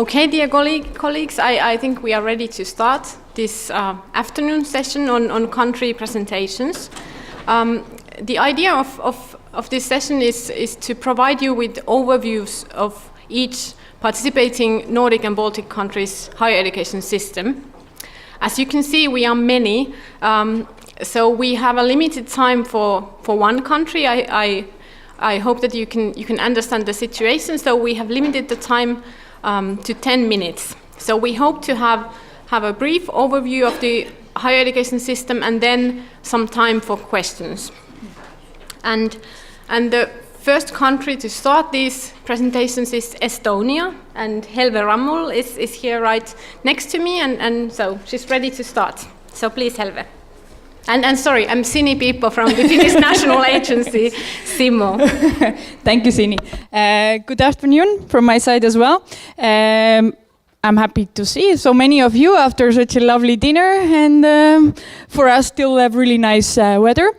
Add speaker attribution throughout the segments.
Speaker 1: Okay, dear colleagues, I think we are ready to start this afternoon session on country presentations. The idea of this session is to provide you with overviews of each participating Nordic and Baltic countries' higher education system. As you can see, we are many, so we have a limited time for one country. I hope that you can understand the situation, so we have limited the time to 10 minutes. So we hope to have a brief overview of the higher education system and then some time for questions. And the first country to start these presentations is Estonia, and Helve Rammul is here right next to me, and so she's ready to start. So please, Helve. And sorry, I'm Sini Piippo from the Finnish National Agency, Simo.
Speaker 2: Thank you, Sini. Good afternoon from my side as well. I'm happy to see so many of you after such a lovely dinner, and for us still have really nice weather.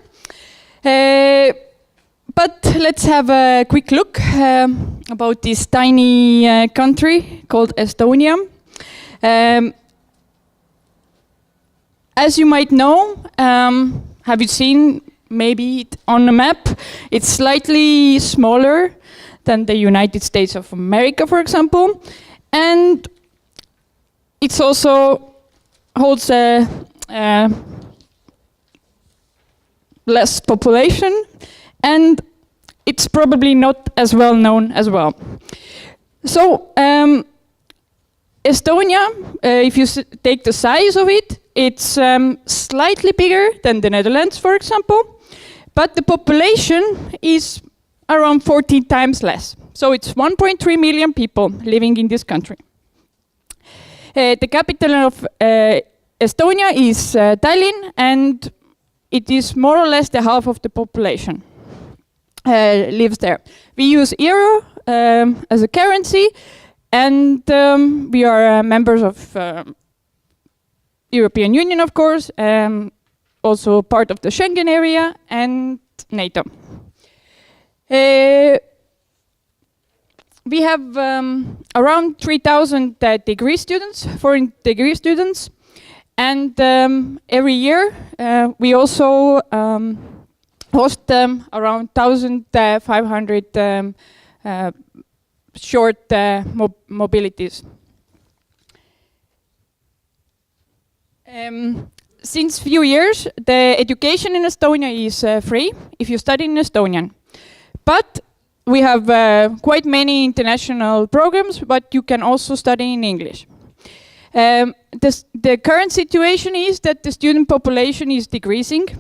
Speaker 2: But let's have a quick look about this tiny country called Estonia. As you might know, have you seen maybe it on the map? It's slightly smaller than the United States of America, for example, and it also holds a less population, and it's probably not as well known as well. So Estonia, if you take the size of it, it's slightly bigger than the Netherlands, for example, but the population is around 14 times less. So it's 1.3 million people living in this country. The capital of Estonia is Tallinn, and it is more or less the half of the population lives there. We use euro as a currency, and we are members of European Union, of course, also part of the Schengen area and NATO. We have around 3,000 degree students, foreign degree students, and every year we also host around 1,500 short mobilities. Since few years, the education in Estonia is free if you study in Estonian. But we have quite many international programs, but you can also study in English. The current situation is that the student population is decreasing.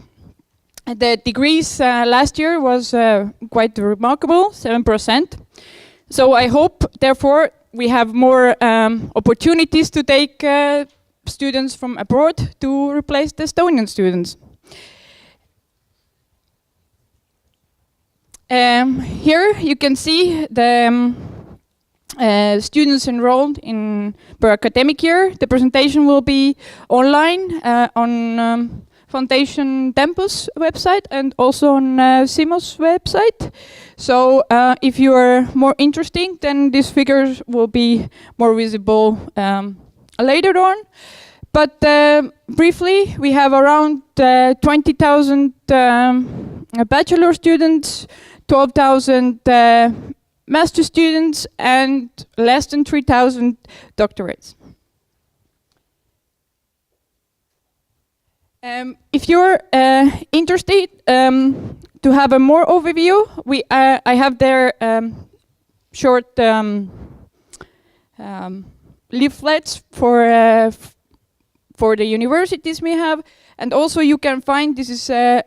Speaker 2: The degrees last year was quite remarkable, 7%. So I hope, therefore, we have more opportunities to take students from abroad to replace the Estonian students. Here you can see the students enrolled per academic year. The presentation will be online on Foundation Tempest website and also on Simo's website. So if you are more interested, then these figures will be more visible later on. But briefly, we have around 20,000 bachelor students, 12,000 master students, and less than 3,000 doctorates. If you're interested to have a more overview, I have there short leaflets for the universities we have, and also you can find, this is a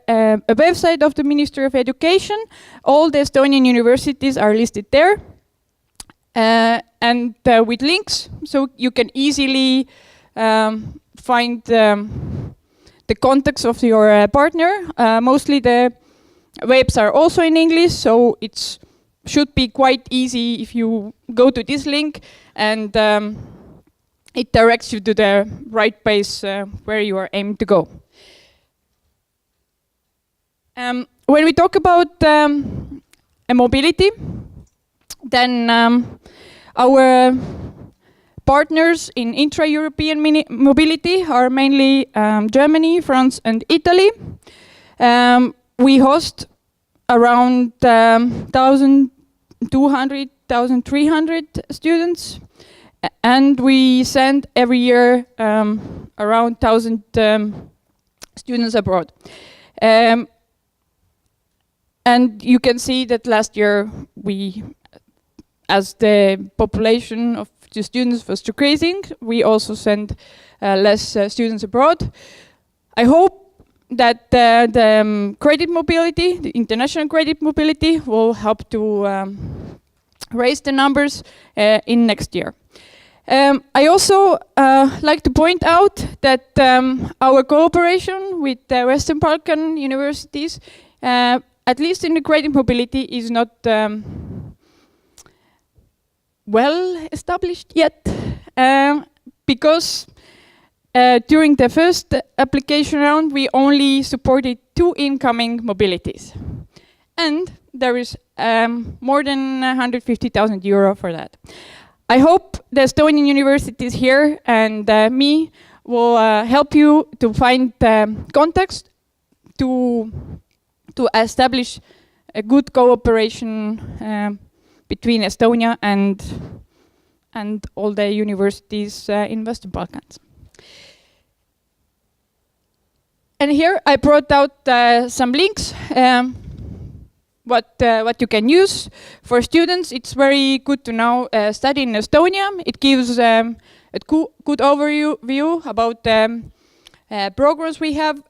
Speaker 2: website of the Ministry of Education. All the Estonian universities are listed there, and with links, so you can easily find the contacts of your partner. Mostly the webs are also in English, so it should be quite easy if you go to this link, and it directs you to the right place where you are aimed to go. When we talk about mobility, then our partners in intra-European mobility are mainly Germany, France, and Italy. We host around 1,200, 1,300 students, and we send every year around 1,000 students abroad. And you can see that last year as the population of the students was decreasing, we also sent less students abroad. I hope that the credit mobility, the international credit mobility, will help to raise the numbers in next year. I also like to point out that our cooperation with the Western Balkan universities, at least in the credit mobility, is not well established yet, because during the first application round we only supported 2 incoming mobilities, and there is more than 150,000 euro for that. I hope the Estonian universities here and me will help you to find context to establish a good cooperation between Estonia and all the universities in Western Balkans. And here I brought out some links what you can use for students. It's very good to now study in Estonia. It gives a good overview about programs we have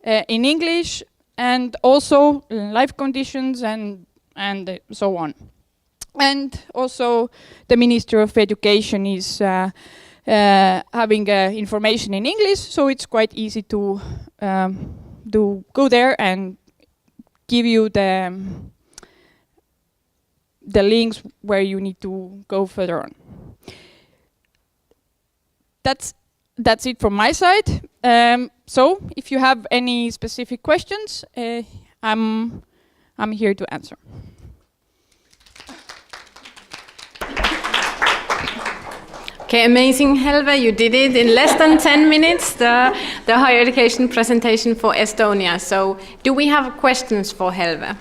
Speaker 2: in English, and also life conditions and so on. And also the Ministry of Education is having information in English, so it's quite easy to go there and give you the links where you need to go further on. That's it from my side. So if you have any specific questions, I'm here to answer.
Speaker 1: Okay, amazing, Helve. You did it in less than 10 minutes, the higher education presentation for Estonia. So do we have questions for Helve?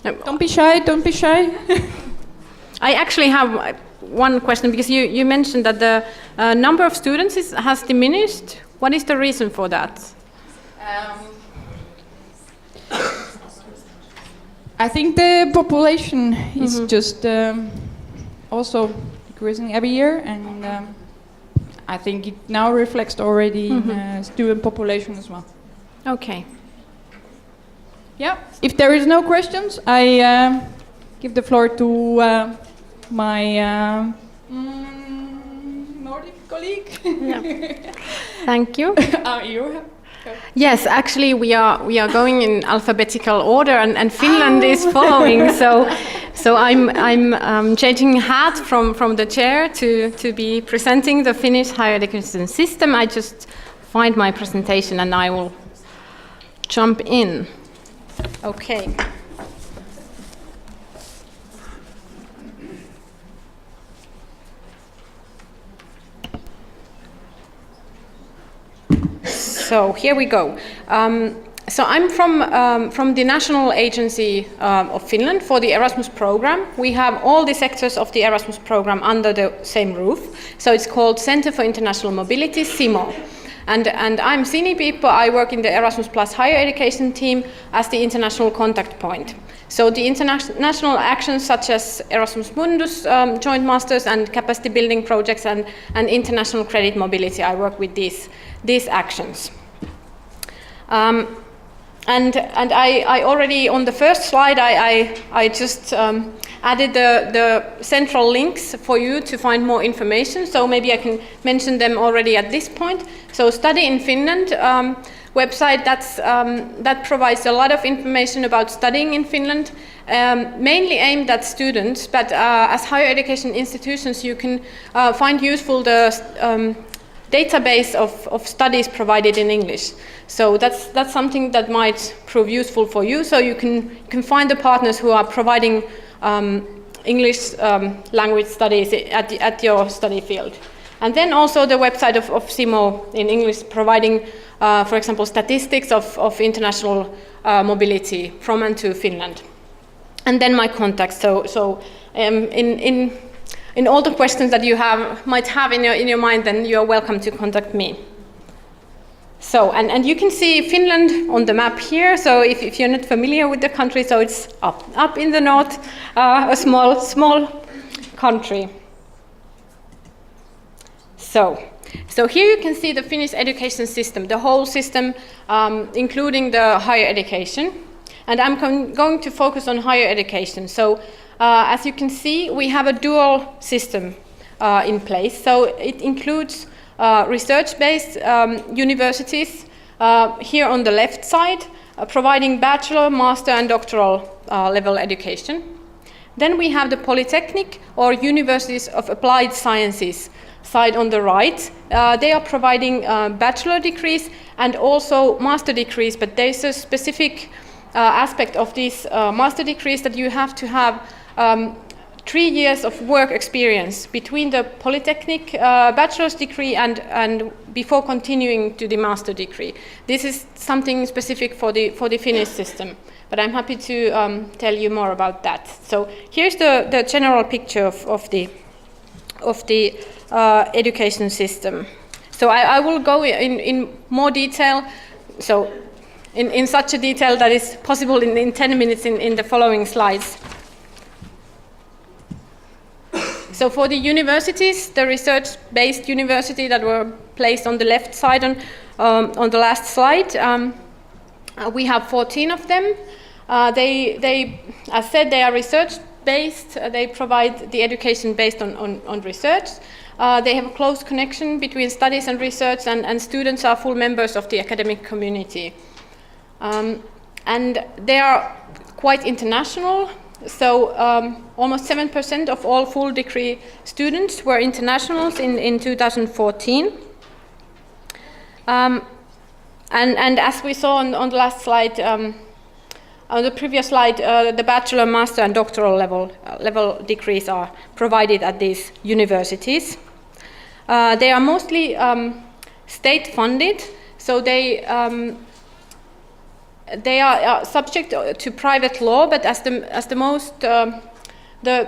Speaker 2: Don't be shy, don't be shy.
Speaker 1: I actually have one question, because you mentioned that the number of students has diminished. What is the reason for that?
Speaker 2: I think the population is just also decreasing every year, and I think it now reflects already in student population as well.
Speaker 1: Okay.
Speaker 2: Yeah. If there is no questions, I give the floor to my Nordic colleague. Yeah.
Speaker 1: Thank you.
Speaker 2: You.
Speaker 1: Yes, actually we are going in alphabetical order, and Finland is following. So I'm changing hat from the chair to be presenting the Finnish higher education system. I just find my presentation and I will jump in. Okay. So here we go. So I'm from the National Agency of Finland for the Erasmus program. We have all the sectors of the Erasmus program under the same roof. So it's called Center for International Mobility, CIMO. And I'm Sini Piippo. I work in the Erasmus Plus higher education team as the international contact point. So the international actions such as Erasmus Mundus, joint masters and capacity building projects and international credit mobility, I work with these actions. And I already on the first slide I just added the central links for you to find more information. So maybe I can mention them already at this point. So Study in Finland website that provides a lot of information about studying in Finland, mainly aimed at students. But as higher education institutions, you can find useful the database of studies provided in English. So that's something that might prove useful for you. So you can find the partners who are providing English language studies at your study field. And then also the website of SIMO in English, providing, for example, statistics of international mobility from and to Finland. And then my contacts. So in all the questions that you might have in your mind, then you are welcome to contact me. So, and you can see Finland on the map here. So if you're not familiar with the country, so it's up in the north, a small country. So here you can see the Finnish education system, the whole system, including the higher education. And I'm going to focus on higher education. So as you can see, we have a dual system in place. So it includes research-based universities here on the left side, providing bachelor, master, and doctoral level education. Then we have the polytechnic or universities of applied sciences side on the right. They are providing bachelor degrees and also master degrees, but there's a specific aspect of these master degrees that you have to have 3 years of work experience between the polytechnic bachelor's degree and before continuing to the master degree. This is something specific for the Finnish system, but I'm happy to tell you more about that. So here's the general picture of the education system. So I will go in more detail, so in such a detail that is possible in 10 minutes in the following slides. So for the universities, the research-based university that were placed on the left side on the last slide, we have 14 of them. They, as said, they are research-based. They provide the education based on research. They have a close connection between studies and research, and students are full members of the academic community. And they are quite international. So almost 7% of all full degree students were internationals in 2014. And as we saw on the last slide, on the previous slide, the bachelor, master, and doctoral level degrees are provided at these universities. They are mostly state funded, so they are subject to private law, but as the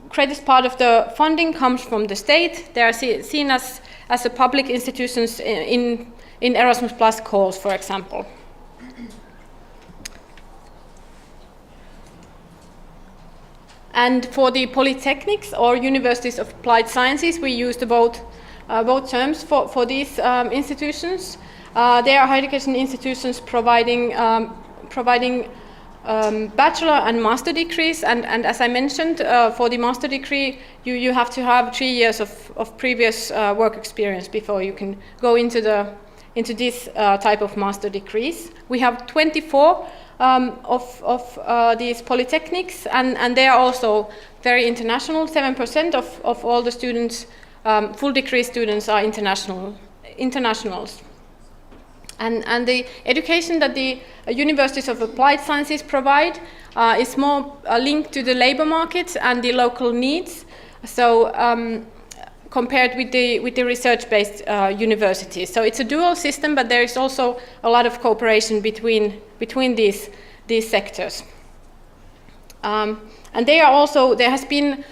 Speaker 1: greatest part of the funding comes from the state, they are seen as a public institutions in Erasmus Plus calls, for example. And for the polytechnics or universities of applied sciences, we use both terms for these institutions. They are higher education institutions providing bachelor and master degrees, and as I mentioned, for the master degree, you have to have 3 years of previous work experience before you can go into this type of master degrees. We have 24 of these polytechnics, and they are also very international. 7% of all the students, full degree students, are internationals. And the education that the universities of applied sciences provide is more linked to the labor market and the local needs. So compared with the research-based universities, so it's a dual system, but there is also a lot of cooperation between these sectors. And there has been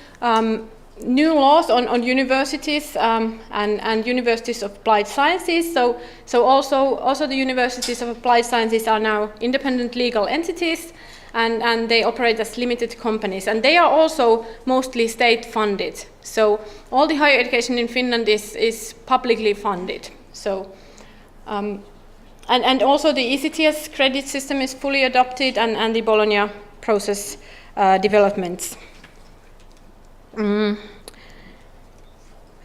Speaker 1: new laws on universities and universities of applied sciences. So also the universities of applied sciences are now independent legal entities, and they operate as limited companies. And they are also mostly state funded. So all the higher education in Finland is publicly funded. So and also the ECTS credit system is fully adopted, and the Bologna process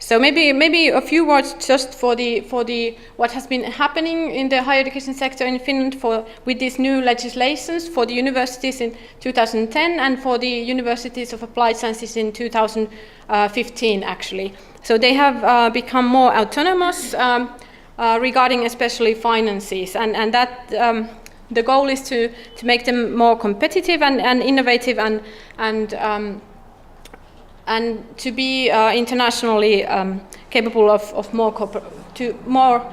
Speaker 1: So maybe a few words just for the what has been happening in the higher education sector in Finland with these new legislations for the universities in 2010 and for the universities of applied sciences in 2015 actually. So they have become more autonomous regarding especially finances, and that the goal is to make them more competitive and innovative and to be internationally capable of more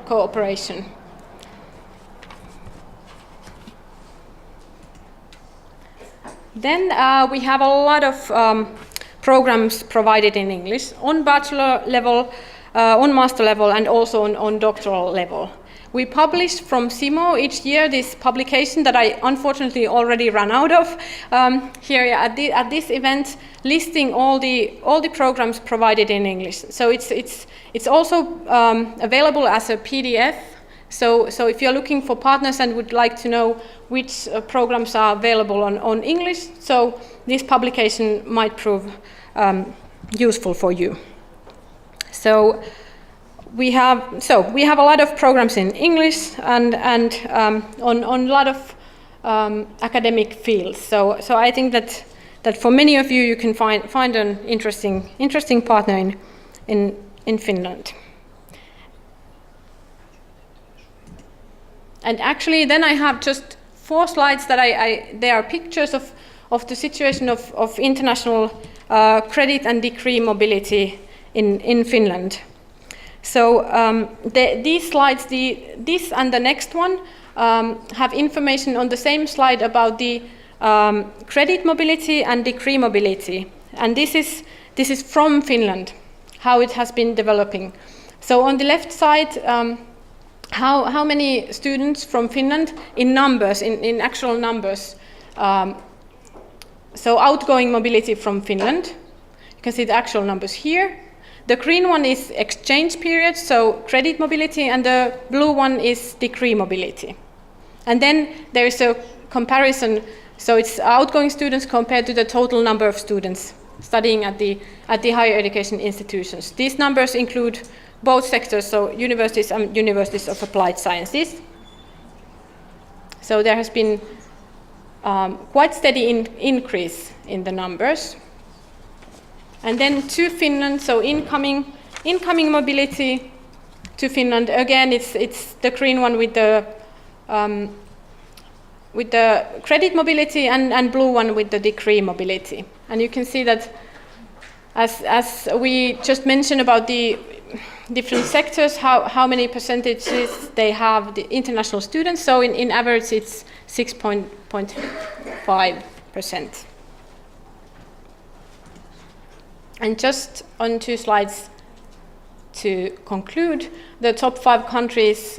Speaker 1: cooperation. Then we have a lot of programs provided in English on bachelor level, on master level, and also on doctoral level. We publish from CIMO each year this publication that I unfortunately already ran out of here at this event, listing all the programs provided in English. So it's also available as a PDF. So if you're looking for partners and would like to know which programs are available on English, so this publication might prove useful for you. So we have a lot of programs in English and on a lot of academic fields. So I think that for many of you can find an interesting partner in Finland. And actually, then I have just 4 slides that they are pictures of the situation of international credit and degree mobility in Finland. So these slides, this and the next one, have information on the same slide about the credit mobility and degree mobility. And this is from Finland, how it has been developing. So on the left side, how many students from Finland in numbers, in actual numbers. So outgoing mobility from Finland. You can see the actual numbers here. The green one is exchange period, so credit mobility, and the blue one is degree mobility. And then there is a comparison, so it's outgoing students compared to the total number of students studying at the higher education institutions. These numbers include both sectors, so universities and universities of applied sciences. So there has been quite steady increase in the numbers. And then to Finland, so incoming mobility to Finland. Again, it's the green one with the credit mobility and blue one with the degree mobility. And you can see that as we just mentioned about the different sectors, how many percentages they have the international students. So in average, it's 6.5%. And just on 2 slides to conclude, the top 5 countries.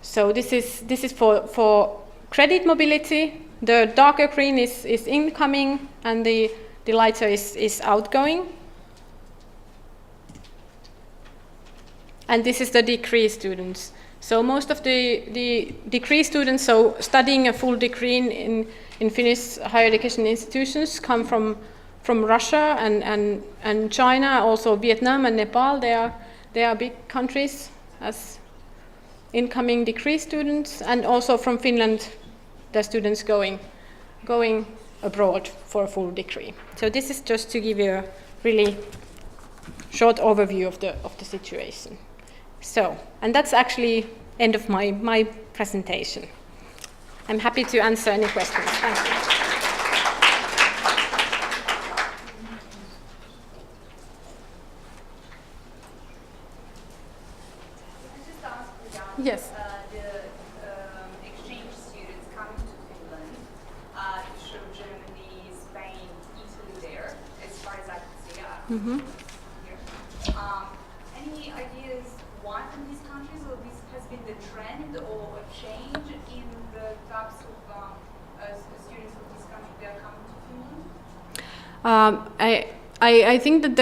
Speaker 1: So this is for credit mobility. The darker green is incoming, and the lighter is outgoing. And this is the degree students. So most of the degree students, so studying a full degree in Finnish higher education institutions, come from Russia and China, also Vietnam and Nepal. They are big countries as incoming degree students, and also from Finland, the students going abroad for a full degree. So this is just to give you a really short overview of the situation. So, and that's actually end of my presentation. I'm happy to answer any questions. Thank you. Yes.
Speaker 3: The exchange students coming to Finland to show Germany, Spain, Italy there, as far as I can see.
Speaker 1: Mm-hmm.
Speaker 3: Here. Any ideas why from these countries, or this has been the trend or a change in the types of students from this country that are coming to Finland?
Speaker 1: I think that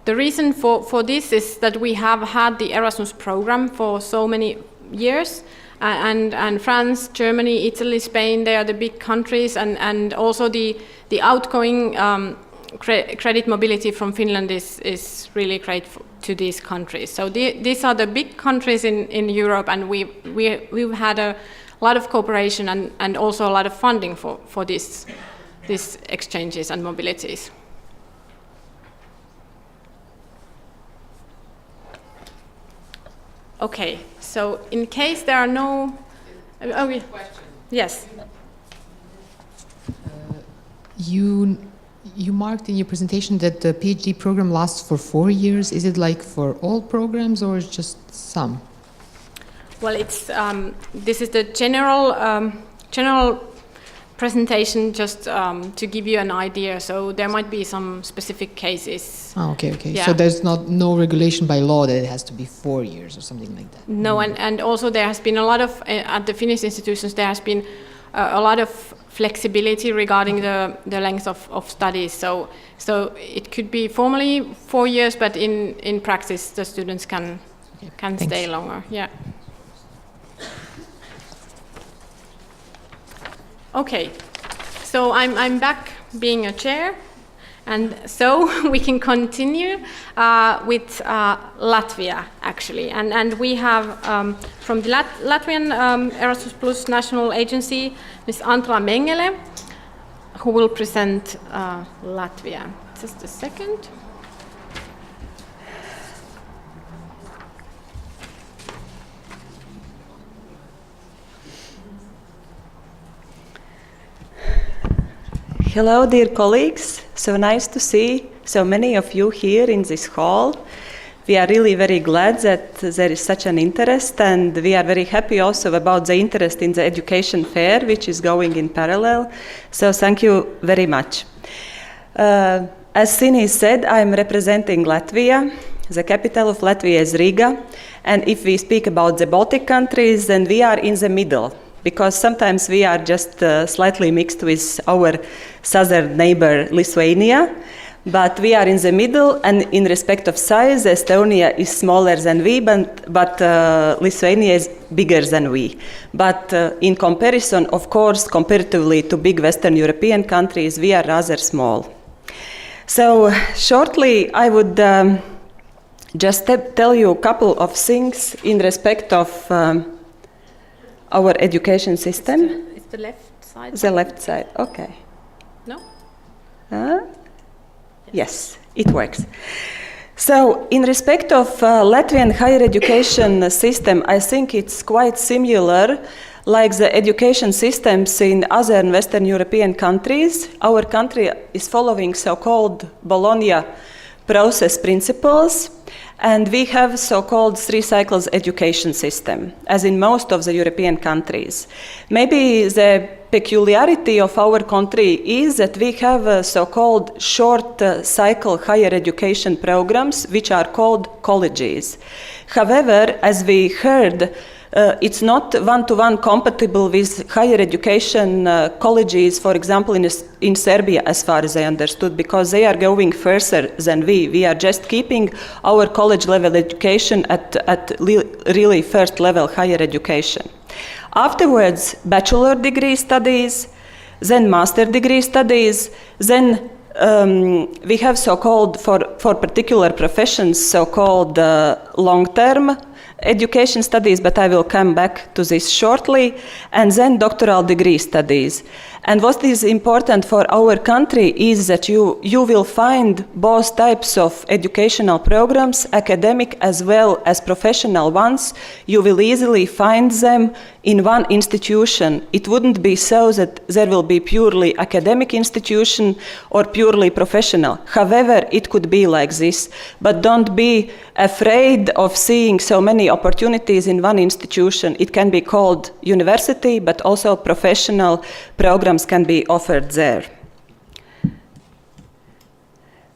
Speaker 1: the reason for this is that we have had the Erasmus program for so many years, and France, Germany, Italy, Spain, they are the big countries, and also the outgoing credit mobility from Finland is really great to these countries. So these are the big countries in Europe, and we've had a lot of cooperation and also a lot of funding for these exchanges and mobilities. Okay, so in case there are no...
Speaker 4: Question.
Speaker 1: Yes.
Speaker 4: You marked in your presentation that the PhD program lasts for 4 years. Is it like for all programs or just some?
Speaker 1: Well, it's this is the general presentation, just to give you an idea. So there might be some specific cases.
Speaker 4: Oh, okay.
Speaker 1: Yeah.
Speaker 4: So there's no regulation by law that it has to be 4 years or something like that?
Speaker 1: No, and also there has been a lot of, at the Finnish institutions, there has been a lot of flexibility regarding the length of studies. So it could be formally 4 years, but in practice the students can stay longer. Yeah. Okay, so I'm back being a chair, and so we can continue with Latvia actually, and we have from the Latvian Erasmus Plus National Agency, Ms. Antra Mengele, who will present Latvia. Just a second.
Speaker 5: Hello, dear colleagues. So nice to see so many of you here in this hall. We are really very glad that there is such an interest, and we are very happy also about the interest in the education fair, which is going in parallel. So thank you very much. As Sini said, I'm representing Latvia. The capital of Latvia is Riga. And if we speak about the Baltic countries, then we are in the middle, because sometimes we are just slightly mixed with our southern neighbor Lithuania, but we are in the middle, and in respect of size, Estonia is smaller than we, but Lithuania is bigger than we. But in comparison, of course, comparatively to big Western European countries, we are rather small. So shortly, I would just tell you a couple of things in respect of our education system.
Speaker 1: It's the left side.
Speaker 5: The left side, okay.
Speaker 1: No?
Speaker 5: Yes, it works. So, in respect of Latvian higher education system, I think it's quite similar like the education systems in other Western European countries. Our country is following so-called Bologna process principles, and we have so-called 3 cycles education system, as in most of the European countries. Maybe the peculiarity of our country is that we have so-called short cycle higher education programs, which are called colleges. However, as we heard, it's not one-to-one compatible with higher education colleges, for example, in Serbia, as far as I understood, because they are going further than we. We are just keeping our college-level education at really first-level higher education. Afterwards, bachelor degree studies, then master degree studies, then we have so-called, for particular professions, so-called long-term education studies, but I will come back to this shortly, and then doctoral degree studies. And what is important for our country is that you will find both types of educational programs, academic as well as professional ones. You will easily find them in one institution. It wouldn't be so that there will be purely academic institution or purely professional. However, it could be like this. But don't be afraid of seeing so many opportunities in one institution. It can be called university, but also professional programs can be offered there.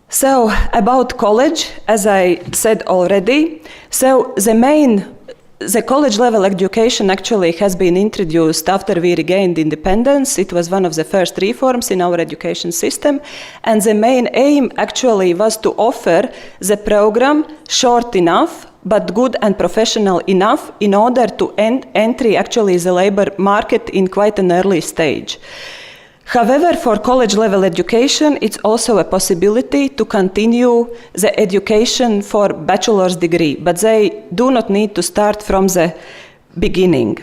Speaker 5: So, about college, as I said already, so the college-level education actually has been introduced after we regained independence. It was one of the first reforms in our education system, and the main aim actually was to offer the program short enough but good and professional enough in order to entry actually the labor market in quite an early stage. However, for college level education, it's also a possibility to continue the education for bachelor's degree, but they do not need to start from the beginning.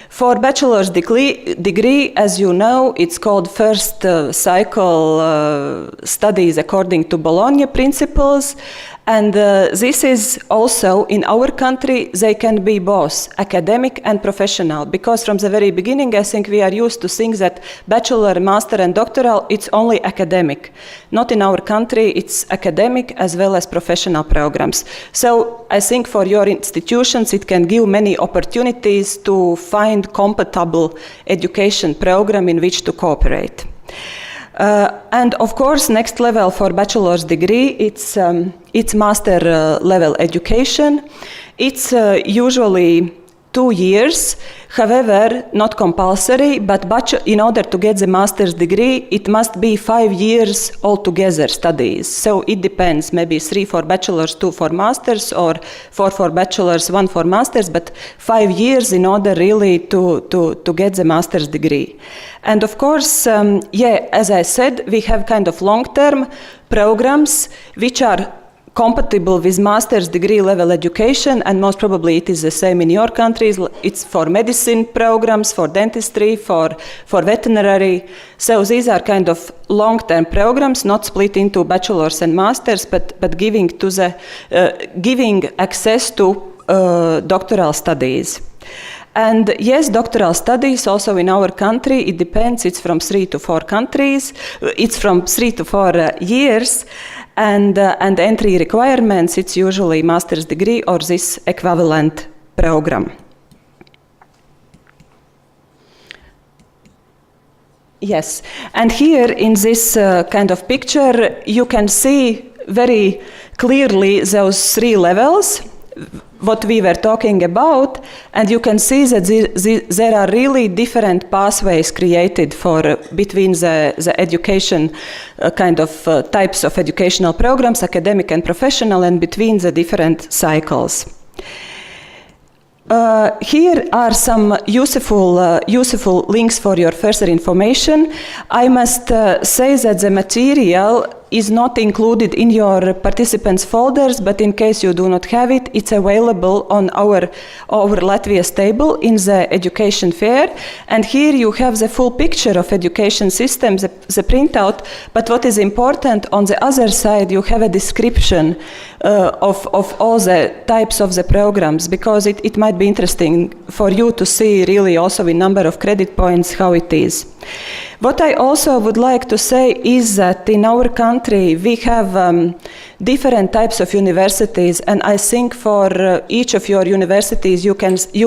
Speaker 5: For bachelor's degree, as you know, it's called first cycle studies according to Bologna principles. And this is also, in our country, they can be both academic and professional, because from the very beginning, I think we are used to think that bachelor, master, and doctoral, it's only academic. Not in our country, it's academic as well as professional programs. So I think for your institutions, it can give many opportunities to find compatible education program in which to cooperate. And of course, next level for bachelor's degree, it's master level education. It's usually 2 years, however, not compulsory, but in order to get the master's degree, it must be 5 years altogether studies. So it depends, maybe 3 for bachelor's, 2 for masters, or 4 for bachelor's, 1 for masters, but 5 years in order really to get the master's degree. And of course, as I said, we have kind of long-term programs which are compatible with master's degree level education, and most probably it is the same in your countries. It's for medicine programs, for dentistry, for veterinary. So these are kind of long-term programs, not split into bachelor's and masters, but giving access to doctoral studies. And yes, doctoral studies also in our country, it depends, it's from 3 to 4 countries, it's from 3 to 4 years, and entry requirements, it's usually master's degree or this equivalent program. Yes, and here in this kind of picture, you can see very clearly those 3 levels, what we were talking about, and you can see that there are really different pathways created for between the education kind of types of educational programs, academic and professional, and between the different cycles. Here are some useful links for your further information. I must say that the material is not included in your participants folders, but in case you do not have it, it's available on our Latvia's table in the education fair. And here you have the full picture of education system, the printout, but what is important, on the other side, you have a description of all the types of the programs, because it might be interesting for you to see really also in number of credit points how it is. What I also would like to say is that in our country we have different types of universities, and I think for each of your universities you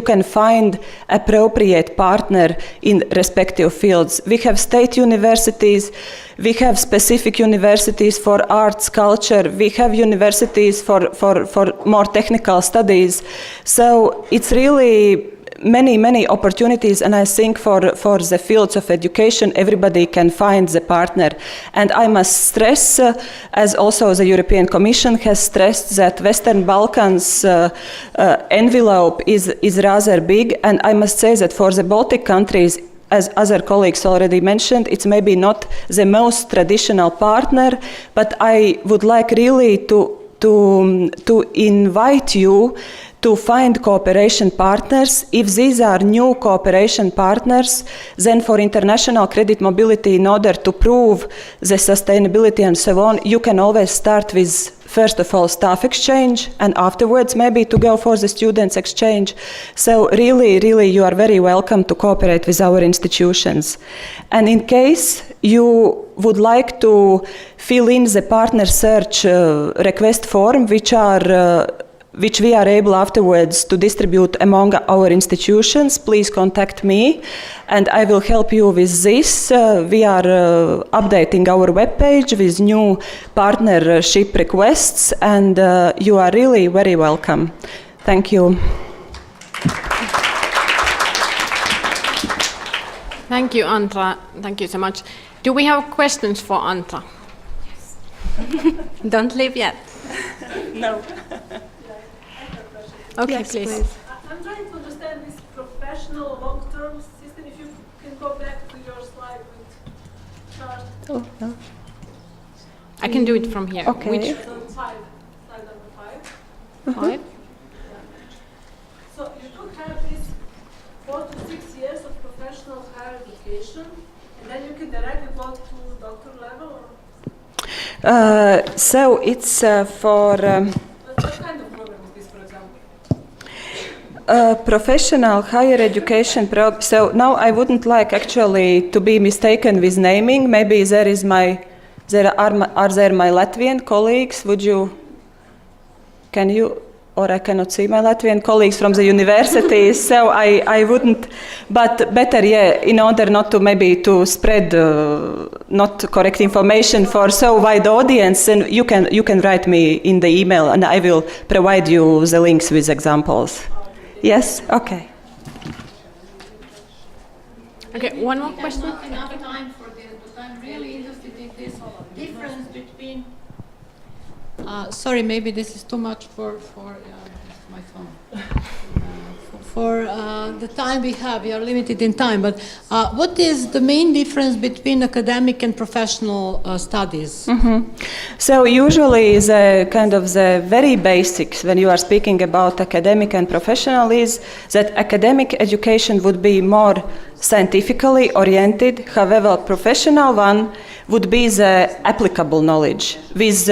Speaker 5: can find appropriate partner in respective fields. We have state universities, we have specific universities for arts, culture, we have universities for more technical studies. So it's really many opportunities, and I think for the fields of education everybody can find the partner. And I must stress, as also the European Commission has stressed, that Western Balkans envelope is rather big, and I must say that for the Baltic countries, as other colleagues already mentioned, it's maybe not the most traditional partner, but I would like really to invite you to find cooperation partners. If these are new cooperation partners, then for international credit mobility, in order to prove the sustainability and so on, you can always start with, first of all, staff exchange, and afterwards maybe to go for the students exchange. So really you are very welcome to cooperate with our institutions. And in case you would like to fill in the partner search request form, which we are able afterwards to distribute among our institutions, please contact me and I will help you with this. We are updating our webpage with new partnership requests, and you are really very welcome. Thank you.
Speaker 1: Thank you, Antra. Thank you so much. Do we have questions for Antra? Yes. Don't leave yet.
Speaker 5: No.
Speaker 1: Okay,
Speaker 6: yes,
Speaker 1: please.
Speaker 6: I'm trying to understand this professional long-term system. If you can go back to your slide with
Speaker 5: Oh, no.
Speaker 1: I can do it from here.
Speaker 5: Okay.
Speaker 1: Which
Speaker 6: Slide number 5.
Speaker 1: 5?
Speaker 6: So you could have this 4 to 6 years of professional higher education, and then you can directly go to doctor level? Or
Speaker 5: So it's for
Speaker 6: what kind of program is this, for example?
Speaker 5: professional higher education program. So now I wouldn't like actually to be mistaken with naming. Maybe are there my Latvian colleagues? Can you? Or I cannot see my Latvian colleagues from the universities, so I wouldn't. But better, in order not to maybe to spread not correct information for so wide audience, and you can write me in the email, and I will provide you the links with examples. Yes. Okay.
Speaker 1: Okay, one more question.
Speaker 7: Not enough time for this, but I'm really interested in this difference between. Sorry, maybe this is too much for my phone. For the time we have, we are limited in time. But what is the main difference between academic and professional studies?
Speaker 5: Mm-hmm. So usually the very basics when you are speaking about academic and professional is that academic education would be more scientifically oriented. However, professional one would be the applicable knowledge with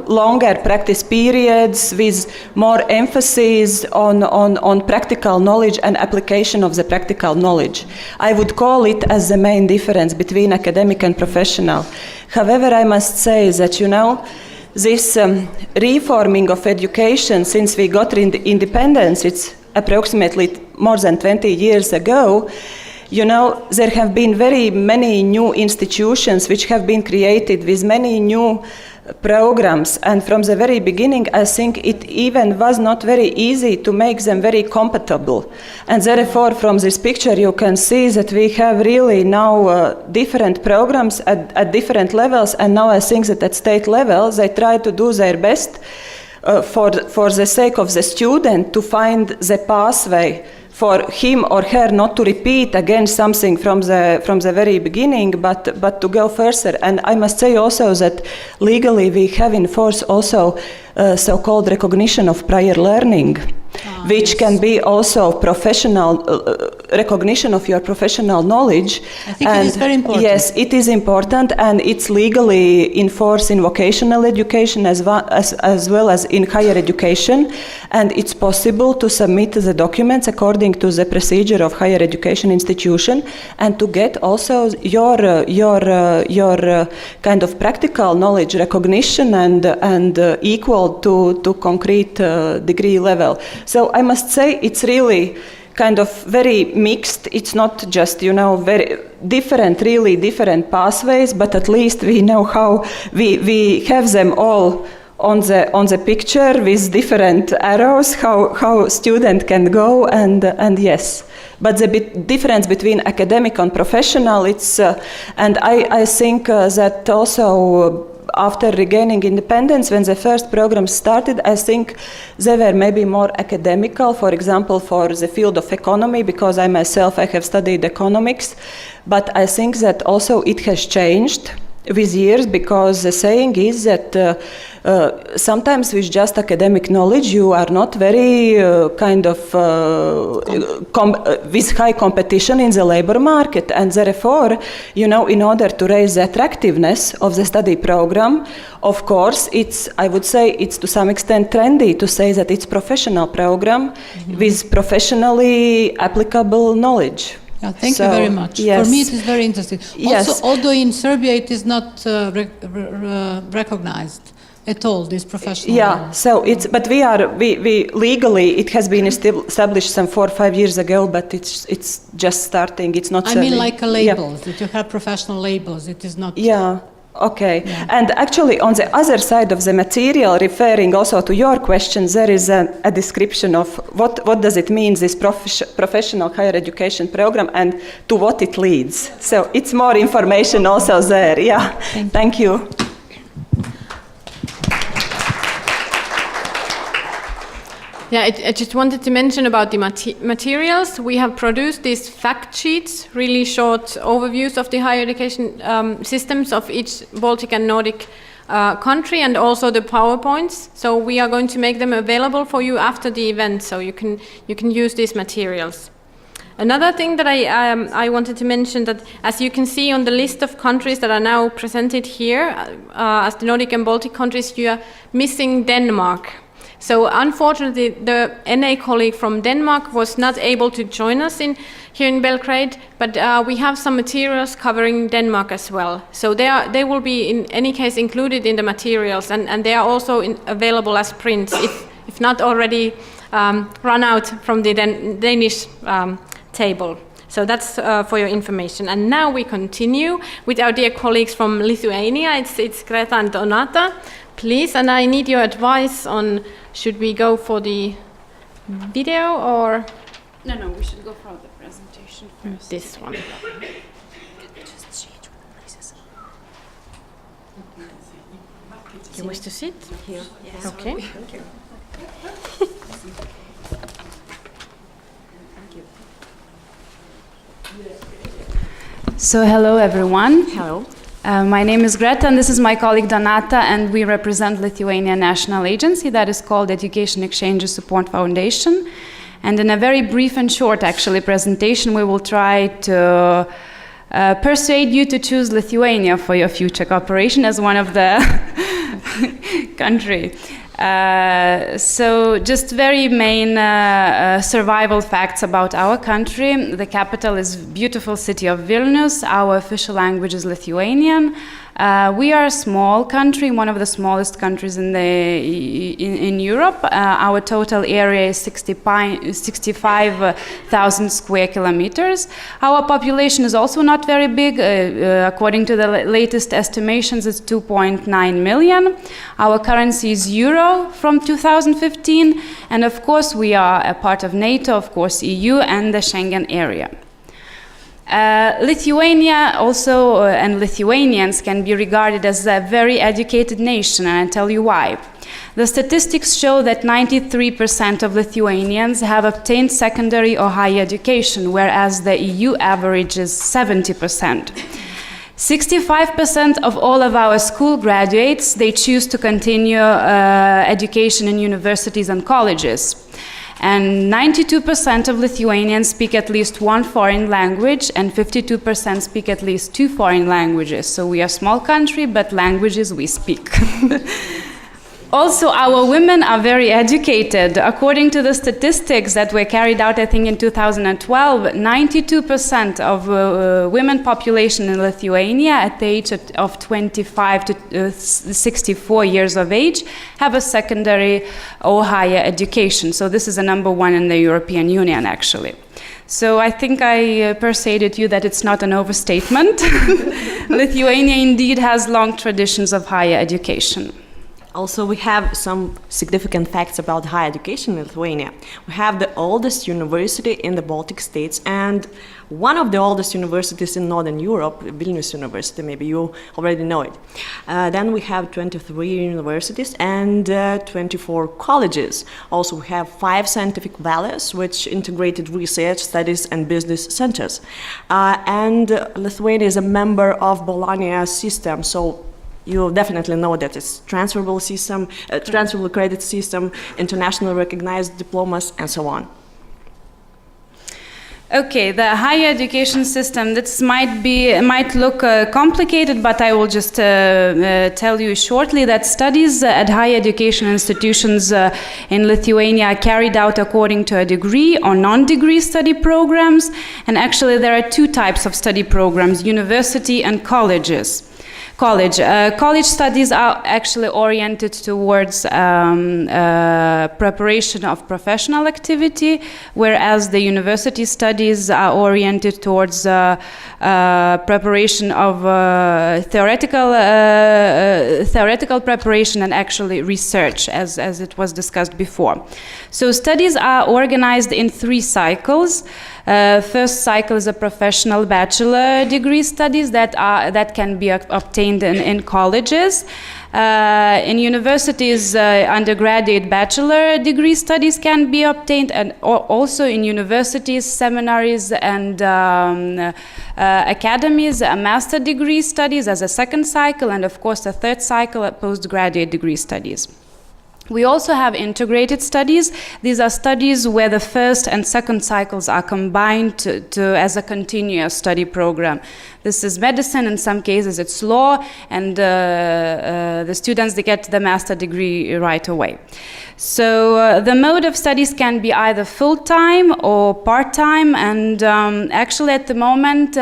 Speaker 5: longer practice periods, with more emphasis on practical knowledge and application of the practical knowledge. I would call it as the main difference between academic and professional. However, I must say that, this reforming of education since we got independence, it's approximately more than 20 years ago, there have been very many new institutions which have been created with many new programs, and from the very beginning I think it even was not very easy to make them very compatible. And therefore from this picture you can see that we have really now different programs at different levels, and now I think that at state level they try to do their best for the sake of the student to find the pathway for him or her not to repeat again something from the very beginning, but to go further. And I must say also that legally we have in force also so-called recognition of prior learning, which can be also professional recognition of your professional knowledge.
Speaker 7: I think it is very important.
Speaker 5: Yes, it is important, and it's legally in force in vocational education as well as in higher education, and it's possible to submit the documents according to the procedure of higher education institution, and to get also your kind of practical knowledge recognition and equal to concrete degree level. So I must say it's really kind of very mixed. It's not just, very really different pathways, but at least we know how we have them all on the picture with different arrows, how student can go, and yes. But the difference between academic and professional, it's and I think that also after regaining independence, when the first program started, I think they were maybe more academical, for example, for the field of economy, because I have studied economics, but I think that also it has changed with years, because the saying is that sometimes with just academic knowledge you are not very with high competition in the labor market, and therefore, in order to raise the attractiveness of the study program, of course, I would say it's to some extent trendy to say that it's professional program with professionally applicable knowledge.
Speaker 7: Yeah, thank you very much.
Speaker 5: Yes.
Speaker 7: For me, it is very interesting.
Speaker 5: Yes.
Speaker 7: Also, although in Serbia it is not recognized at all, this professional.
Speaker 5: Yeah. So but we legally it has been established some 4 or 5 years ago, but it's just starting. It's not.
Speaker 7: I mean, like a labels, that you have professional labels. It is not.
Speaker 5: Yeah. Okay. Yeah. And actually, on the other side of the material, referring also to your questions, there is a description of what does it mean, this professional higher education program, and to what it leads. So it's more information also there. Yeah. Thank you.
Speaker 1: Yeah, I just wanted to mention about the materials. We have produced these fact sheets, really short overviews of the higher education systems of each Baltic and Nordic country, and also the PowerPoints. So we are going to make them available for you after the event, so you can use these materials. Another thing that I wanted to mention, that as you can see on the list of countries that are now presented here, as the Nordic and Baltic countries, you are missing Denmark. So unfortunately, the NA colleague from Denmark was not able to join us here in Belgrade, but we have some materials covering Denmark as well. So they will be in any case included in the materials, and they are also available as prints, if not already run out from the Danish table. So that's for your information. And now we continue with our dear colleagues from Lithuania. It's Greta and Donata. Please, and I need your advice on, should we go for the video or?
Speaker 8: No, we should go for the presentation first.
Speaker 1: This one. You wish to sit?
Speaker 8: Here. Yes.
Speaker 1: Okay.
Speaker 8: Thank you.
Speaker 9: So hello everyone.
Speaker 8: Hello.
Speaker 9: My name is Greta and this is my colleague Donata, and we represent Lithuania National Agency that is called Education Exchange Support Foundation. And in a very brief and short actually presentation, we will try to persuade you to choose Lithuania for your future cooperation as one of the country. So just very main survival facts about our country. The capital is beautiful city of Vilnius. Our official language is Lithuanian. We are a small country, one of the smallest countries in Europe. Our total area is 65,000 square kilometers. Our population is also not very big. According to the latest estimations, it's 2.9 million. Our currency is euro from 2015. And of course, we are a part of NATO, of course, EU and the Schengen area. Lithuania also and Lithuanians can be regarded as a very educated nation, and I'll tell you why. The statistics show that 93% of Lithuanians have obtained secondary or higher education, whereas the EU average is 70%. 65% of all of our school graduates, they choose to continue education in universities and colleges. And 92% of Lithuanians speak at least one foreign language, and 52% speak at least two foreign languages. So we are a small country, but languages we speak. Also, our women are very educated. According to the statistics that were carried out, I think, in 2012, 92% of women population in Lithuania at the age of 25 to 64 years of age have a secondary or higher education. So this is a number one in the European Union, actually. So I think I persuaded you that it's not an overstatement. Lithuania indeed has long traditions of higher education.
Speaker 8: Also, we have some significant facts about higher education in Lithuania. We have the oldest university in the Baltic states and one of the oldest universities in Northern Europe, Vilnius University, maybe you already know it. Then we have 23 universities and 24 colleges. Also, we have 5 scientific valleys, which integrated research, studies, and business centers. And Lithuania is a member of Bologna system, so you definitely know that it's transferable system, transferable credit system, internationally recognized diplomas, and so on.
Speaker 9: Okay, the higher education system, this might look complicated, but I will just tell you shortly that studies at higher education institutions in Lithuania are carried out according to a degree or non-degree study programs. And actually there are 2 types of study programs, university and colleges. College studies are actually oriented towards preparation of professional activity, whereas the university studies are oriented towards preparation of theoretical preparation and actually research, as it was discussed before. So studies are organized in 3 cycles. First cycle is a professional bachelor degree studies that can be obtained in colleges. In universities, undergraduate bachelor degree studies can be obtained, and also in universities, seminaries, and academies, master degree studies as a second cycle, and of course, a third cycle, postgraduate degree studies. We also have integrated studies. These are studies where the first and second cycles are combined as a continuous study program. This is medicine, in some cases it's law, and the students, they get the master degree right away. So the mode of studies can be either full-time or part-time, and actually at the moment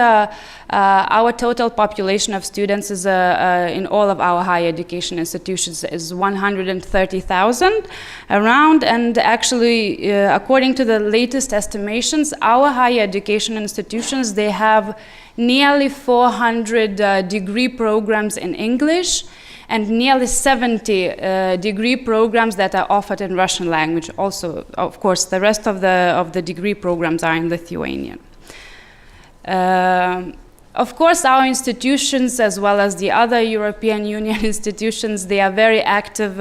Speaker 9: our total population of students is in all of our higher education institutions is 130,000 around, and actually according to the latest estimations, our higher education institutions, they have nearly 400 degree programs in English, and nearly 70 degree programs that are offered in Russian language. Also, of course, the rest of the degree programs are in Lithuanian. Of course, our institutions, as well as the other European Union institutions, they are very active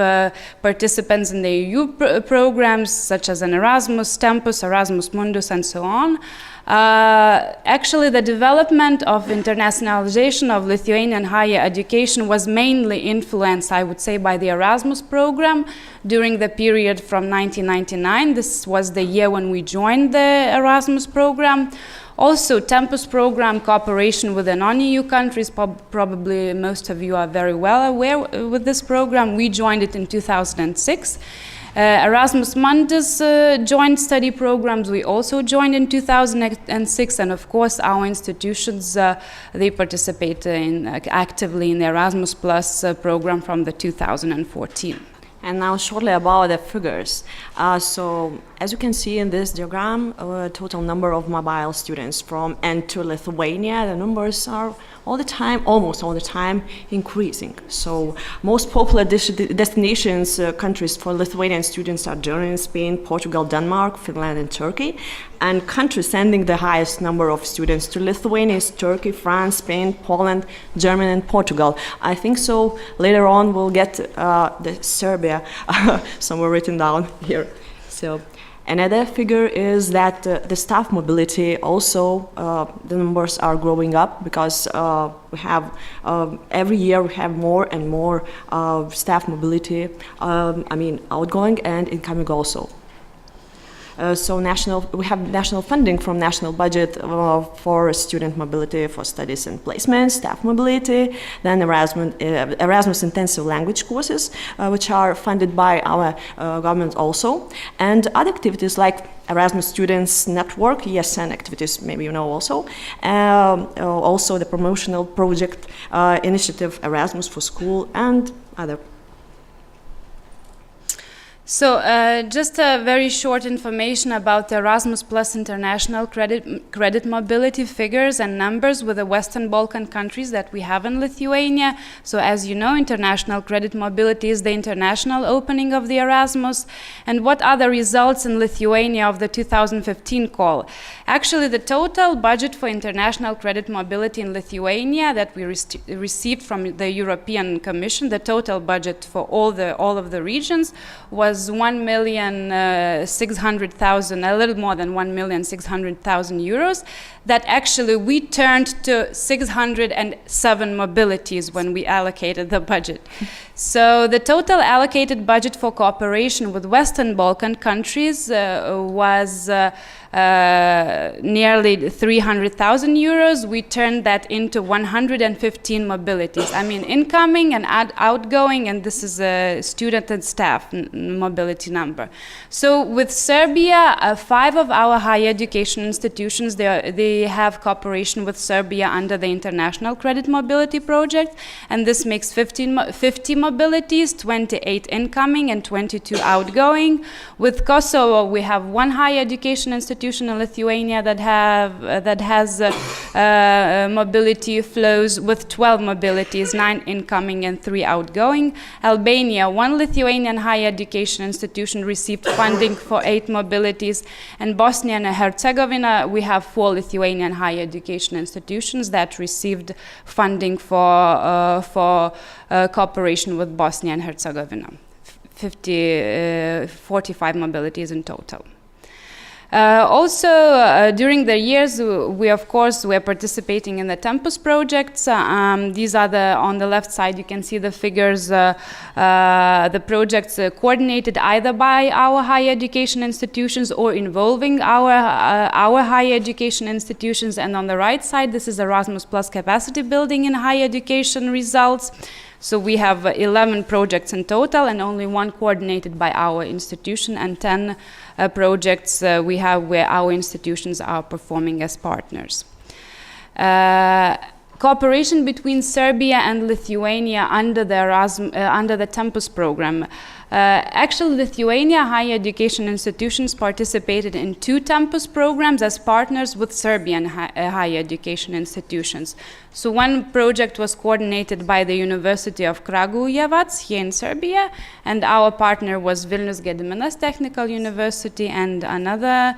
Speaker 9: participants in the EU programs, such as an Erasmus, Tempest, Erasmus Mundus, and so on. Actually, the development of internationalization of Lithuanian higher education was mainly influenced, I would say, by the Erasmus program during the period from 1999. This was the year when we joined the Erasmus program. Also, Tempest program cooperation with the non-EU countries, probably most of you are very well aware with this program. We joined it in 2006. Erasmus Mundus joint study programs, we also joined in 2006, and of course our institutions, they participate actively in the Erasmus Plus program from the 2014.
Speaker 8: And now shortly about the figures. So as you can see in this diagram, total number of mobile students from and to Lithuania, the numbers are all the time, almost all the time, increasing. So most popular destinations, countries for Lithuanian students are Germany, Spain, Portugal, Denmark, Finland, and Turkey. And countries sending the highest number of students to Lithuania is Turkey, France, Spain, Poland, Germany, and Portugal. I think so later on we'll get the Serbia somewhere written down here. So another figure is that the staff mobility also, the numbers are growing up because we have, every year we have more and more staff mobility, outgoing and incoming also. So we have national funding from national budget for student mobility, for studies and placements, staff mobility, then Erasmus intensive language courses, which are funded by our government also, and other activities like Erasmus Students Network, ESN activities, maybe you know also, also the promotional project initiative Erasmus for School and other.
Speaker 9: So just a very short information about the Erasmus Plus international credit mobility figures and numbers with the Western Balkan countries that we have in Lithuania. So as you know, international credit mobility is the international opening of the Erasmus. And what are the results in Lithuania of the 2015 call? Actually, the total budget for international credit mobility in Lithuania that we received from the European Commission, the total budget for all of the regions was 1,600,000, a little more than 1,600,000 euros, that actually we turned to 607 mobilities when we allocated the budget. So the total allocated budget for cooperation with Western Balkan countries was nearly 300,000 euros. We turned that into 115 mobilities. I mean, incoming and outgoing, and this is a student and staff mobility number. So with Serbia, 5 of our higher education institutions, they have cooperation with Serbia under the International Credit Mobility Project, and this makes 50 mobilities, 28 incoming and 22 outgoing. With Kosovo, we have 1 higher education institution institution in Lithuania that has mobility flows with 12 mobilities, 9 incoming and 3 outgoing. Albania, 1 Lithuanian higher education institution received funding for 8 mobilities, and Bosnia and Herzegovina, we have 4 Lithuanian higher education institutions that received funding for cooperation with Bosnia and Herzegovina. 45 mobilities in total. Also, during the years, we are participating in the Tempest Projects. These are on the left side, you can see the figures, the projects coordinated either by our higher education institutions or involving our higher education institutions. And on the right side, this is Erasmus Plus capacity building in higher education results. So we have 11 projects in total, and only 1 coordinated by our institution, and 10 projects we have where our institutions are performing as partners. Cooperation between Serbia and Lithuania under the Tempest program. Actually, Lithuania higher education institutions participated in 2 Tempest programs as partners with Serbian higher education institutions. So one project was coordinated by the University of Kragujevac here in Serbia, and our partner was Vilnius Gediminas Technical University, and another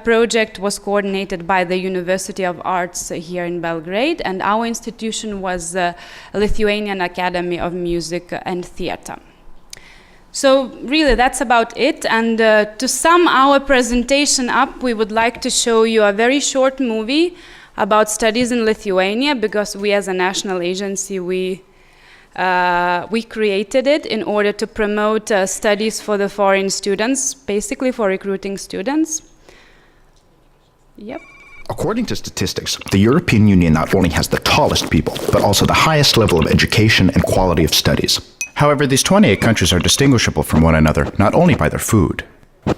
Speaker 9: project was coordinated by the University of Arts here in Belgrade, and our institution was Lithuanian Academy of Music and Theatre. So really that's about it, and to sum our presentation up, we would like to show you a very short movie about studies in Lithuania, because we as a national agency, we created it in order to promote studies for the foreign students, basically for recruiting students. Yep.
Speaker 10: According to statistics, the European Union not only has the tallest people, but also the highest level of education and quality of studies. However, these 28 countries are distinguishable from one another not only by their food.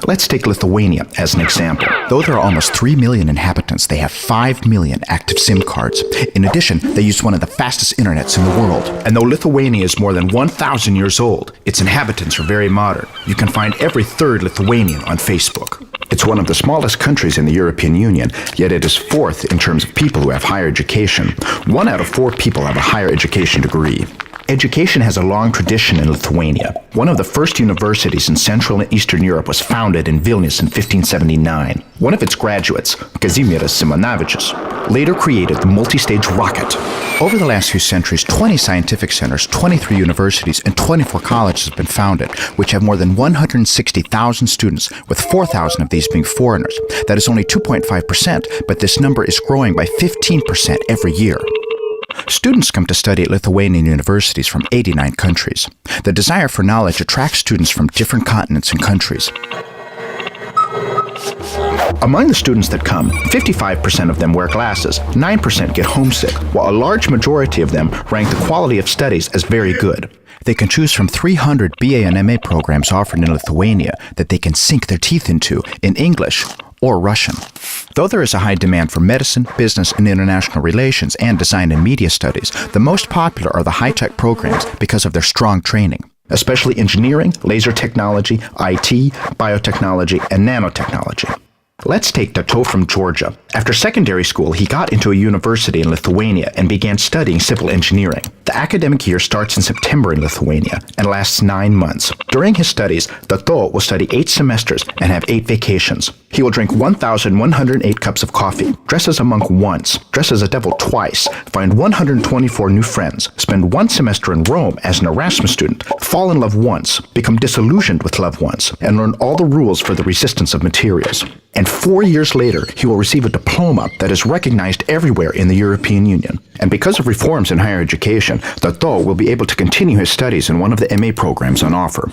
Speaker 10: Let's take Lithuania as an example. Though there are almost 3 million inhabitants, they have 5 million active SIM cards. In addition, they use one of the fastest internets in the world. And though Lithuania is more than 1,000 years old, its inhabitants are very modern. You can find every 3rd Lithuanian on Facebook. It's one of the smallest countries in the European Union, yet it is 4th in terms of people who have higher education. 1 out of 4 people have a higher education degree. Education has a long tradition in Lithuania. One of the first universities in Central and Eastern Europe was founded in Vilnius in 1579. One of its graduates, Kazimieras Simonavičius, later created the multi-stage rocket. Over the last few centuries, 20 scientific centers, 23 universities, and 24 colleges have been founded, which have more than 160,000 students, with 4,000 of these being foreigners. That is only 2.5%, but this number is growing by 15% every year. Students come to study at Lithuanian universities from 89 countries. The desire for knowledge attracts students from different continents and countries. Among the students that come, 55% of them wear glasses, 9% get homesick, while a large majority of them rank the quality of studies as very good. They can choose from 300 BA and MA programs offered in Lithuania that they can sink their teeth into in English or Russian. Though there is a high demand for medicine, business and international relations, and design and media studies, the most popular are the high-tech programs because of their strong training, especially engineering, laser technology, IT, biotechnology, and nanotechnology. Let's take Tato from Georgia. After secondary school, he got into a university in Lithuania and began studying civil engineering. The academic year starts in September in Lithuania and lasts 9 months. During his studies, Tato will study 8 semesters and have 8 vacations. He will drink 1,108 cups of coffee, dress as a monk once, dress as a devil twice, find 124 new friends, spend 1 semester in Rome as an Erasmus student, fall in love once, become disillusioned with love once, and learn all the rules for the resistance of materials. And 4 years later, he will receive a diploma that is recognized everywhere in the European Union. And because of reforms in higher education, Tato will be able to continue his studies in one of the MA programs on offer.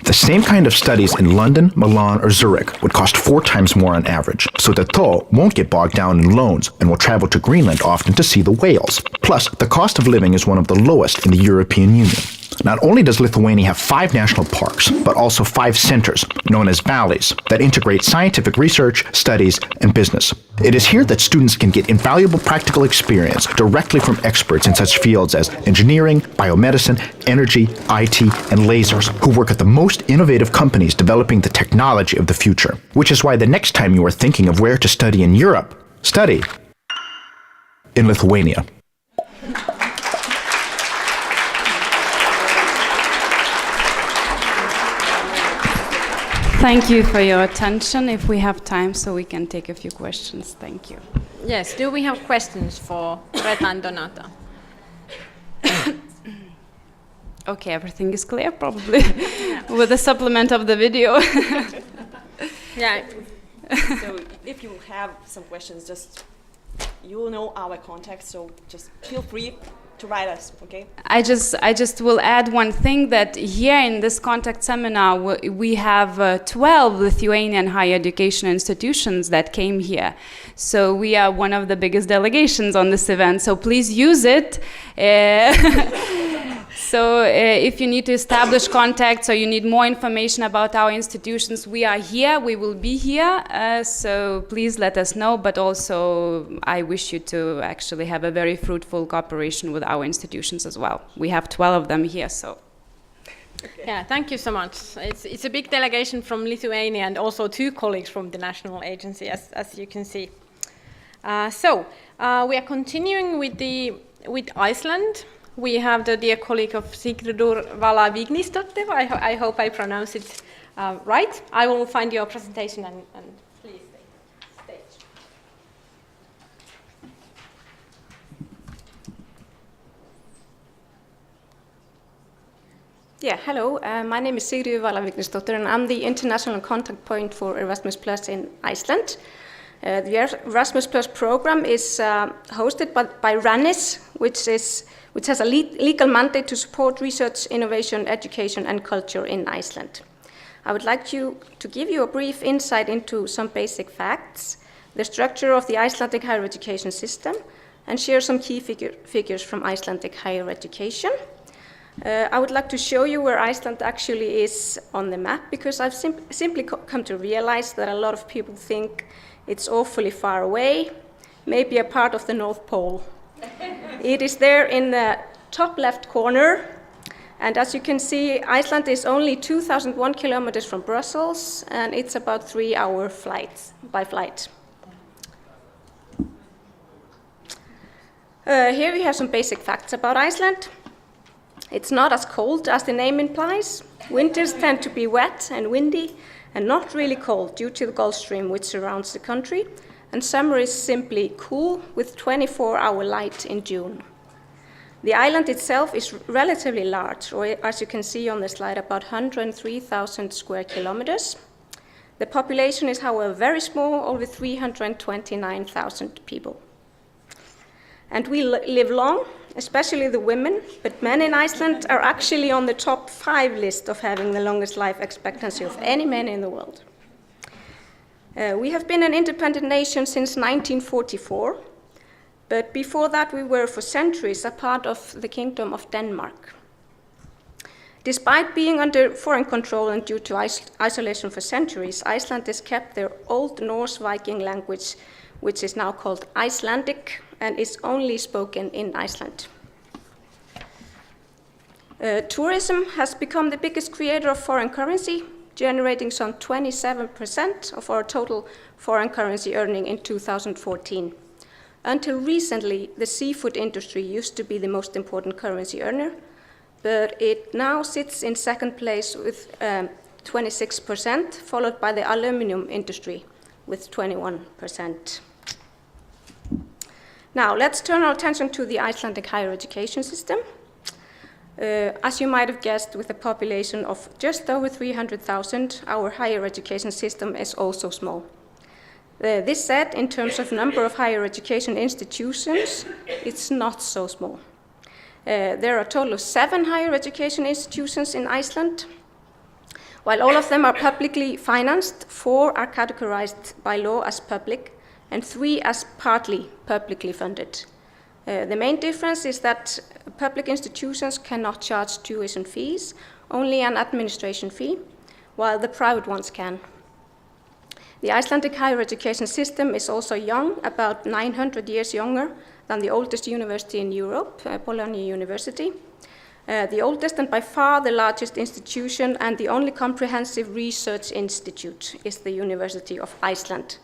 Speaker 10: The same kind of studies in London, Milan, or Zurich would cost 4 times more on average, so Tato won't get bogged down in loans and will travel to Greenland often to see the whales. Plus, the cost of living is one of the lowest in the European Union. Not only does Lithuania have 5 national parks, but also 5 centers, known as valleys, that integrate scientific research, studies, and business. It is here that students can get invaluable practical experience directly from experts in such fields as engineering, biomedicine, energy, IT, and lasers, who work at the most innovative companies developing the technology of the future. Which is why the next time you are thinking of where to study in Europe, study in Lithuania.
Speaker 9: Thank you for your attention. If we have time, so we can take a few questions. Thank you.
Speaker 1: Yes, do we have questions for Greta and Donata?
Speaker 9: Okay, everything is clear, probably, with the supplement of the video.
Speaker 1: Yeah.
Speaker 8: So if you have some questions, just, you know our contact, so just feel free to write us, okay?
Speaker 9: I just will add one thing, that here in this contact seminar we have 12 Lithuanian higher education institutions that came here. So we are one of the biggest delegations on this event, so please use it. So if you need to establish contacts or you need more information about our institutions, we are here, we will be here, so please let us know, but also I wish you to actually have a very fruitful cooperation with our institutions as well. We have 12 of them here, so.
Speaker 1: Okay. Yeah, thank you so much. It's a big delegation from Lithuania and also 2 colleagues from the national agency, as you can see. We are continuing with Iceland. We have the dear colleague of Sigridur Vala Vignisdóttir. I hope I pronounce it right. I will find your presentation and please take stage.
Speaker 11: Yeah, hello. My name is Sigridur Vala Vignisdóttir, and I'm the international contact point for Erasmus Plus in Iceland. The Erasmus Plus program is hosted by RANIS, which has a legal mandate to support research, innovation, education, and culture in Iceland. I would like to give you a brief insight into some basic facts, the structure of the Icelandic higher education system, and share some key figures from Icelandic higher education. I would like to show you where Iceland actually is on the map, because I've simply come to realize that a lot of people think it's awfully far away, maybe a part of the North Pole. It is there in the top left corner, and as you can see, Iceland is only 2,001 kilometers from Brussels, and it's about 3-hour flights by flight. Here we have some basic facts about Iceland. It's not as cold as the name implies. Winters tend to be wet and windy, and not really cold due to the Gulf Stream which surrounds the country. And summer is simply cool with 24-hour light in June. The island itself is relatively large, or as you can see on the slide, about 103,000 square kilometers. The population is, however, very small, only 329,000 people. And we live long, especially the women, but men in Iceland are actually on the top 5 list of having the longest life expectancy of any men in the world. We have been an independent nation since 1944, but before that we were for centuries a part of the Kingdom of Denmark. Despite being under foreign control and due to isolation for centuries, Iceland has kept their old Norse Viking language, which is now called Icelandic, and is only spoken in Iceland. Tourism has become the biggest creator of foreign currency, generating some 27% of our total foreign currency earning in 2014. Until recently, the seafood industry used to be the most important currency earner, but it now sits in second place with 26%, followed by the aluminum industry with 21%. Now, let's turn our attention to the Icelandic higher education system. As you might have guessed, with a population of just over 300,000, our higher education system is also small. This said, in terms of number of higher education institutions, it's not so small. There are a total of 7 higher education institutions in Iceland. While all of them are publicly financed, 4 are categorized by law as public, and 3 as partly publicly funded. The main difference is that public institutions cannot charge tuition fees, only an administration fee, while the private ones can. The Icelandic higher education system is also young, about 900 years younger than the oldest university in Europe, Bologna University. The oldest and by far the largest institution and the only comprehensive research institute is the University of Iceland,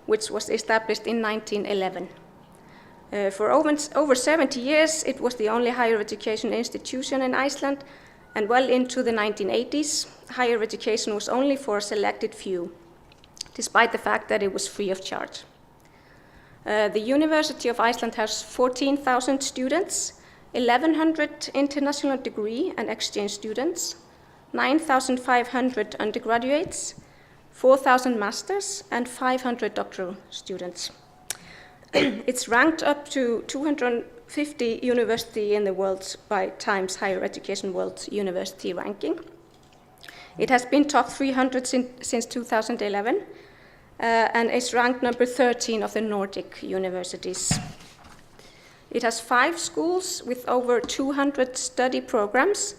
Speaker 11: which was established in 1911. For over 70 years, it was the only higher education institution in Iceland, and well into the 1980s, higher education was only for a selected few, despite the fact that it was free of charge. The University of Iceland has 14,000 students, 1,100 international degree and exchange students, 9,500 undergraduates, 4,000 masters, and 500 doctoral students. It's ranked up to 250 university in the world by Times Higher Education World University Ranking. It has been top 300 since 2011 and is ranked number 13 of the Nordic universities. It has 5 schools with over 200 study programs,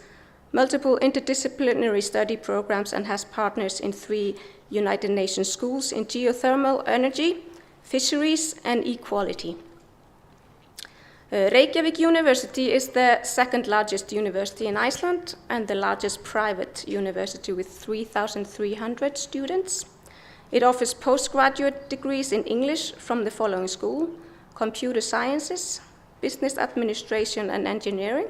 Speaker 11: multiple interdisciplinary study programs, and has partners in 3 United Nations schools in geothermal energy, fisheries, and equality. Reykjavik University is the second largest university in Iceland and the largest private university with 3,300 students. It offers postgraduate degrees in English from the following school: computer sciences, business administration, and engineering.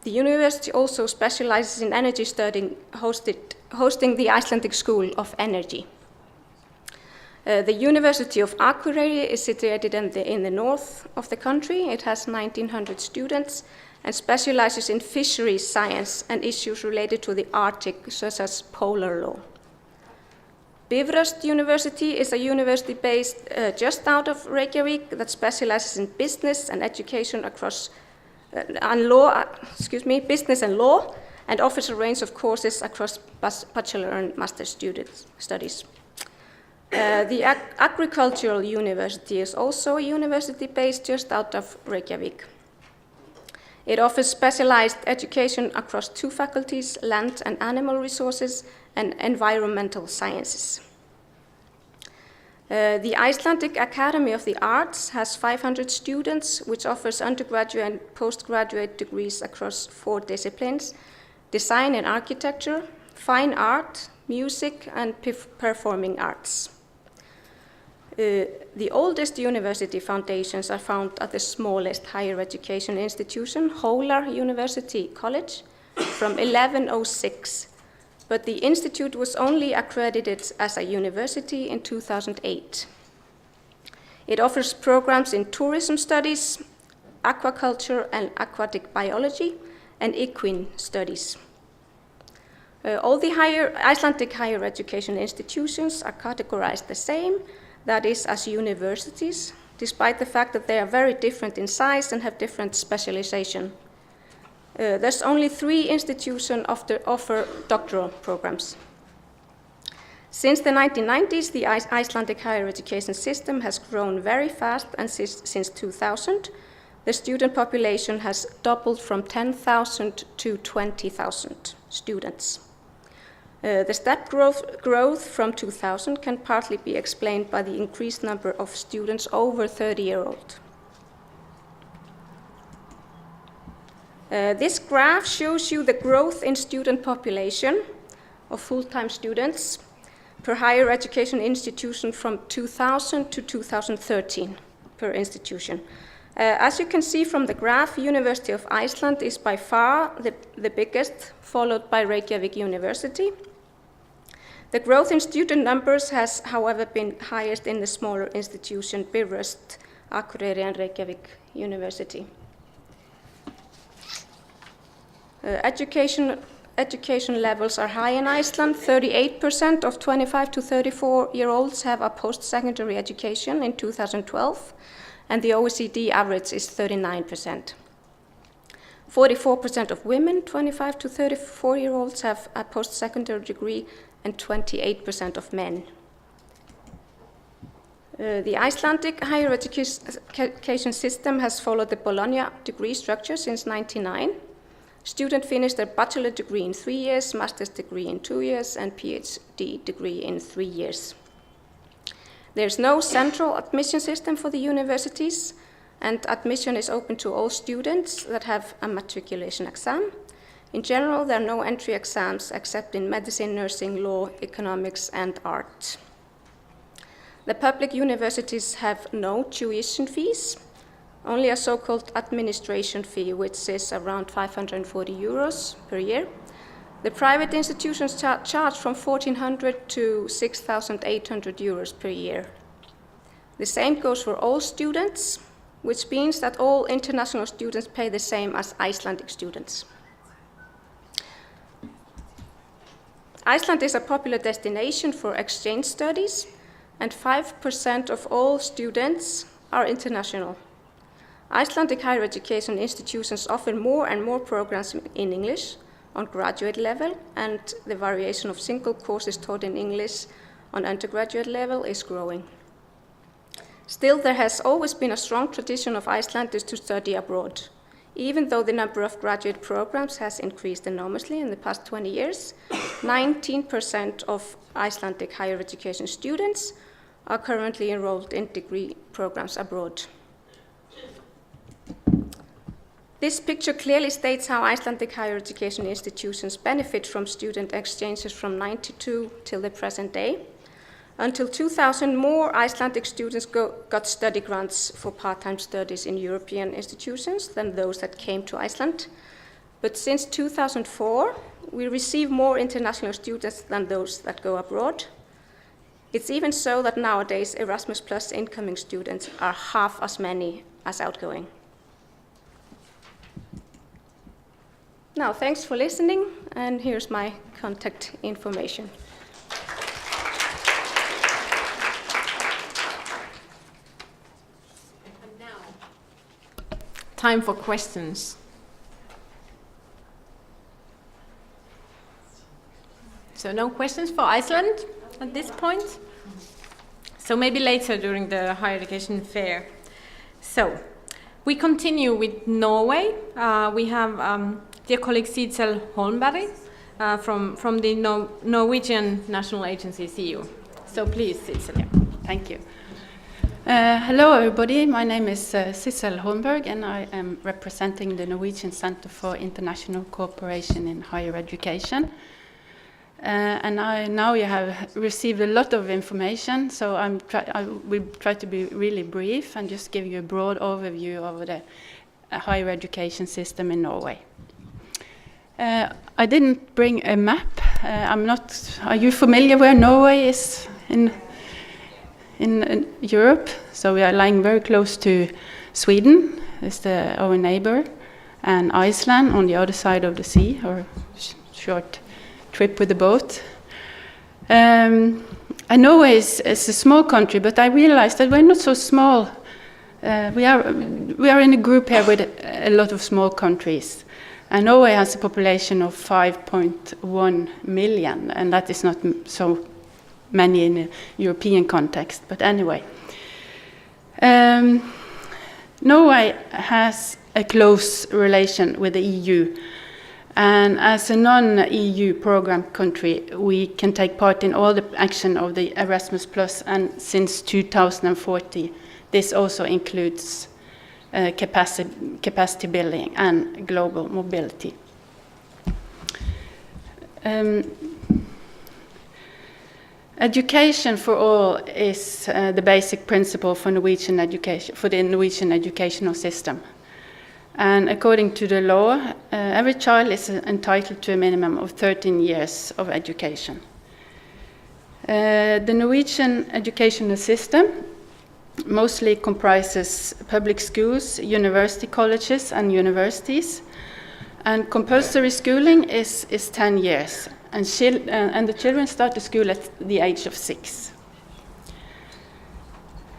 Speaker 11: The university also specializes in energy studying, hosting the Icelandic School of Energy. The University of Akureyri is situated in the north of the country. It has 1,900 students and specializes in fisheries science and issues related to the Arctic, such as polar law. Bifröst University is a university based just out of Reykjavik that specializes in business and education across business and law, and offers a range of courses across bachelor and master studies. The Agricultural University is also a university based just out of Reykjavik. It offers specialized education across 2 faculties, land and animal resources and environmental sciences. The Icelandic Academy of the Arts has 500 students, which offers undergraduate and postgraduate degrees across 4 disciplines: design and architecture, fine art, music, and performing arts. The oldest university foundations are found at the smallest higher education institution, Hólar University College, from 1106, but the institute was only accredited as a university in 2008. It offers programs in tourism studies, aquaculture and aquatic biology, and equine studies. All the Icelandic higher education institutions are categorized the same, that is, as universities, despite the fact that they are very different in size and have different specialization. There's only 3 institutions offer doctoral programs. Since the 1990s, the Icelandic higher education system has grown very fast, and since 2000, the student population has doubled from 10,000 to 20,000 students. The step growth from 2000 can partly be explained by the increased number of students over 30-year-old. This graph shows you the growth in student population of full-time students per higher education institution from 2000 to 2013 per institution. As you can see from the graph, University of Iceland is by far the biggest, followed by Reykjavik University. The growth in student numbers has, however, been highest in the smaller institution, Bifröst, Akureyri, and Reykjavik University. Education levels are high in Iceland. 38% of 25 to 34-year-olds have a post-secondary education in 2012, and the OECD average is 39%. 44% of women 25 to 34-year-olds have a post-secondary degree, and 28% of men. The Icelandic higher education system has followed the Bologna degree structure since 1999. Students finish their bachelor degree in 3 years, master's degree in 2 years, and PhD degree in 3 years. There's no central admission system for the universities, and admission is open to all students that have a matriculation exam. In general, there are no entry exams except in medicine, nursing, law, economics, and art. The public universities have no tuition fees, only a so-called administration fee, which is around 540 euros per year. The private institutions charge from 1,400 to 6,800 euros per year. The same goes for all students, which means that all international students pay the same as Icelandic students. Iceland is a popular destination for exchange studies, and 5% of all students are international. Icelandic higher education institutions offer more and more programs in English on graduate level, and the variation of single courses taught in English on undergraduate level is growing. Still, there has always been a strong tradition of Icelanders to study abroad. Even though the number of graduate programs has increased enormously in the past 20 years, 19% of Icelandic higher education students are currently enrolled in degree programs abroad. This picture clearly states how Icelandic higher education institutions benefit from student exchanges from 1992 till the present day. Until 2000, more Icelandic students got study grants for part-time studies in European institutions than those that came to Iceland. But since 2004, we receive more international students than those that go abroad. It's even so that nowadays Erasmus Plus incoming students are half as many as outgoing. Now, thanks for listening, and here's my contact information.
Speaker 1: And now, time for questions. So no questions for Iceland at this point? So maybe later during the higher education fair. So we continue with Norway. We have dear colleague Sissel Holmberg from the Norwegian National Agency, CU. So please, Sissel.
Speaker 12: Thank you. Hello, everybody. My name is Sissel Holmberg, and I am representing the Norwegian Center for International Cooperation in Higher Education. And now you have received a lot of information, so I will try to be really brief and just give you a broad overview of the higher education system in Norway. I didn't bring a map. Are you familiar where Norway is in Europe? So we are lying very close to Sweden, is our neighbor, and Iceland on the other side of the sea, or short trip with the boat. And Norway is a small country, but I realized that we're not so small. We are in a group here with a lot of small countries. And Norway has a population of 5.1 million, and that is not so many in a European context. But anyway, Norway has a close relation with the EU. And as a non-EU program country, we can take part in all the action of the Erasmus Plus, and since 2014, this also includes capacity building and global mobility. Education for all is the basic principle for Norwegian education, for the Norwegian educational system. And according to the law, every child is entitled to a minimum of 13 years of education. The Norwegian educational system mostly comprises public schools, university colleges, and universities. And compulsory schooling is 10 years, and the children start the school at the age of 6.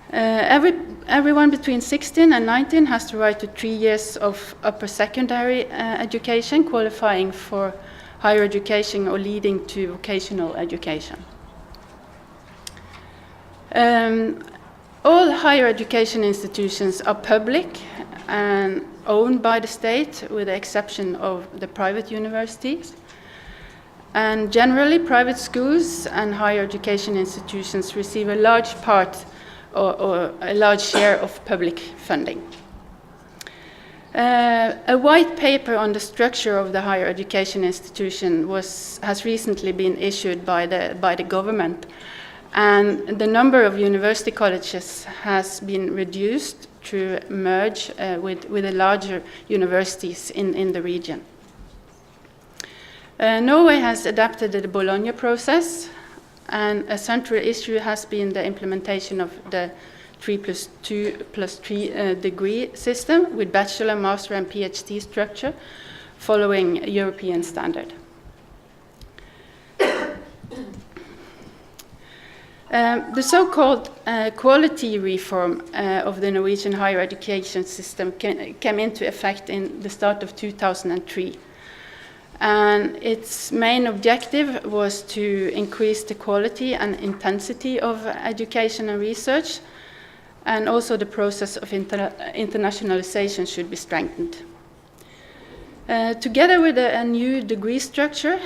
Speaker 12: Everyone between 16 and 19 has the right to 3 years of upper secondary education, qualifying for higher education or leading to vocational education. All higher education institutions are public and owned by the state, with the exception of the private universities. And generally, private schools and higher education institutions receive a large part or a large share of public funding. A white paper on the structure of the higher education institution has recently been issued by the government, and the number of university colleges has been reduced to merge with the larger universities in the region. Norway has adapted the Bologna process, and a central issue has been the implementation of the 3+2+3 degree system with bachelor, master, and PhD structure following European standard. The so-called quality reform of the Norwegian higher education system came into effect in the start of 2003. And its main objective was to increase the quality and intensity of education and research, and also the process of internationalization should be strengthened. Together with a new degree structure,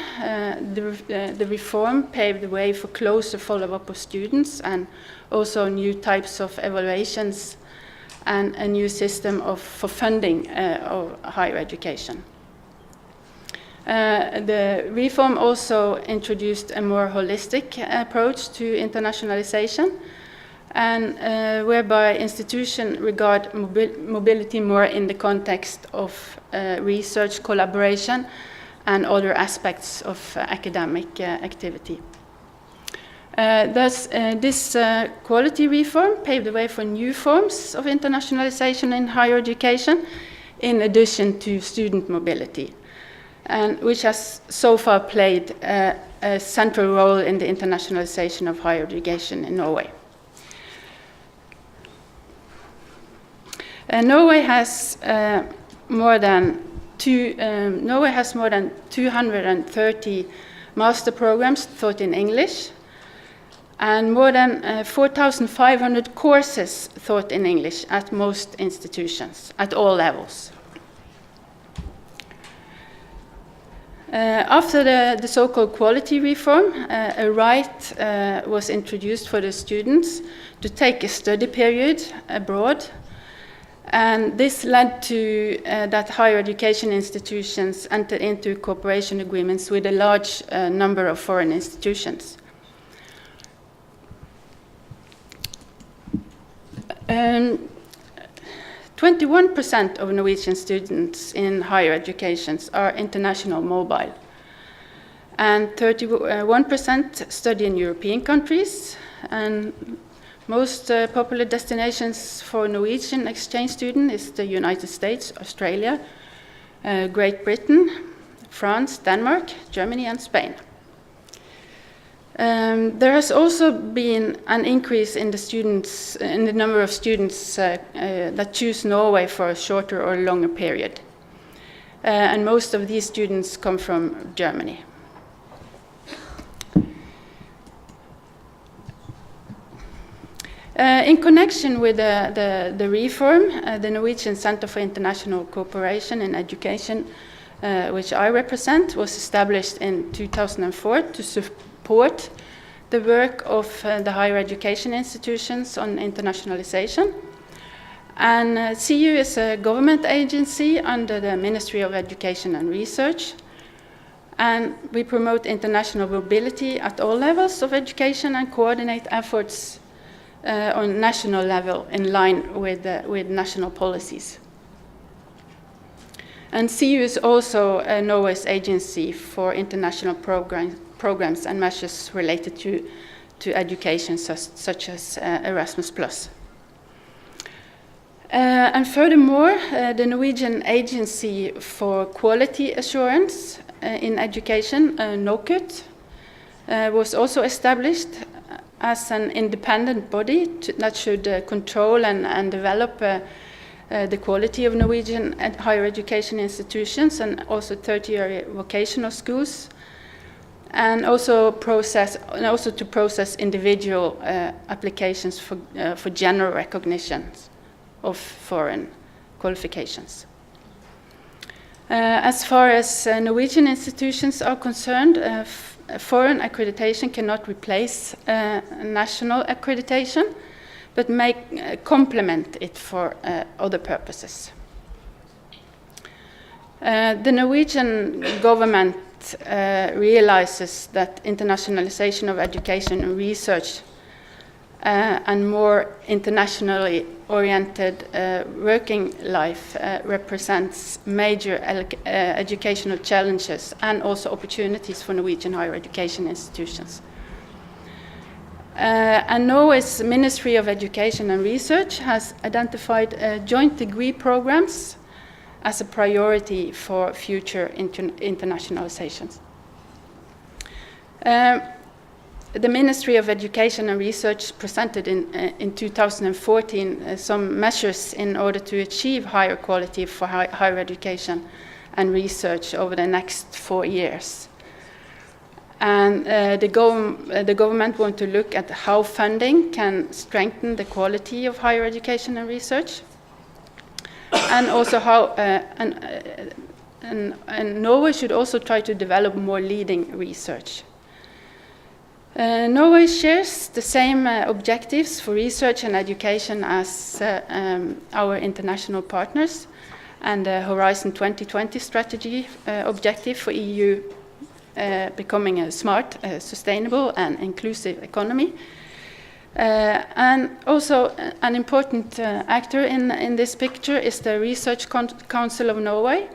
Speaker 12: the reform paved the way for closer follow-up of students, and also new types of evaluations and a new system for funding of higher education. The reform also introduced a more holistic approach to internationalization, and whereby institutions regard mobility more in the context of research collaboration and other aspects of academic activity. Thus, this quality reform paved the way for new forms of internationalization in higher education, in addition to student mobility, and which has so far played a central role in the internationalization of higher education in Norway. Norway has more than 230 master programs taught in English, and more than 4,500 courses taught in English at most institutions, at all levels. After the so-called quality reform, a right was introduced for the students to take a study period abroad, and this led to that higher education institutions entered into cooperation agreements with a large number of foreign institutions. 21% of Norwegian students in higher educations are international mobile, and 31% study in European countries, and most popular destinations for Norwegian exchange students is the United States, Australia, Great Britain, France, Denmark, Germany, and Spain. There has also been an increase in the number of students that choose Norway for a shorter or longer period, and most of these students come from Germany. In connection with the reform, the Norwegian Center for International Cooperation in Education, which I represent, was established in 2004 to support the work of the higher education institutions on internationalization. And CU is a government agency under the Ministry of Education and Research, and we promote international mobility at all levels of education and coordinate efforts on national level in line with national policies. And CU is also Norway's agency for international programs and measures related to education, such as Erasmus+. And furthermore, the Norwegian Agency for Quality Assurance in Education, NOKUT, was also established as an independent body that should control and develop the quality of Norwegian higher education institutions and also tertiary vocational schools. and also to process individual applications for general recognition of foreign qualifications. As far as Norwegian institutions are concerned, foreign accreditation cannot replace national accreditation, but may complement it for other purposes. The Norwegian government realizes that internationalization of education and research and more internationally oriented working life represents major educational challenges and also opportunities for Norwegian higher education institutions. And Norway's Ministry of Education and Research has identified joint degree programs as a priority for future internationalizations. The Ministry of Education and Research presented in 2014 some measures in order to achieve higher quality for higher education and research over the next 4 years. And the government want to look at how funding can strengthen the quality of higher education and research, and also how and Norway should also try to develop more leading research. Norway shares the same objectives for research and education as our international partners, and the Horizon 2020 strategy objective for EU becoming a smart, sustainable and inclusive economy. And also an important actor in this picture is the Research Council of Norway,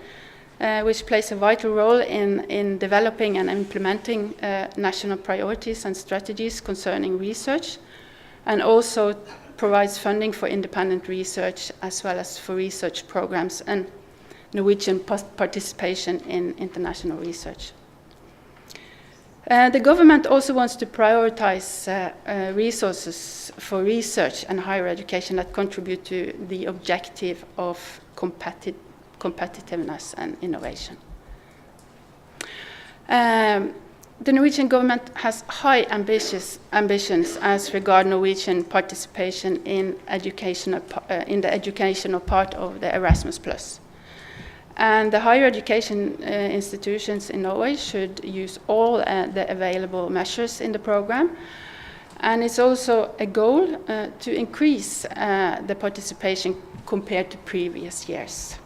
Speaker 12: which plays a vital role in developing and implementing national priorities and strategies concerning research, and also provides funding for independent research as well as for research programs and Norwegian participation in international research. The government also wants to prioritize resources for research and higher education that contribute to the objective of competitiveness and innovation. The Norwegian government has high ambitions as regard Norwegian participation in the educational part of the Erasmus+. And the higher education institutions in Norway should use all the available measures in the program. And it's also a goal to increase the participation compared to previous years.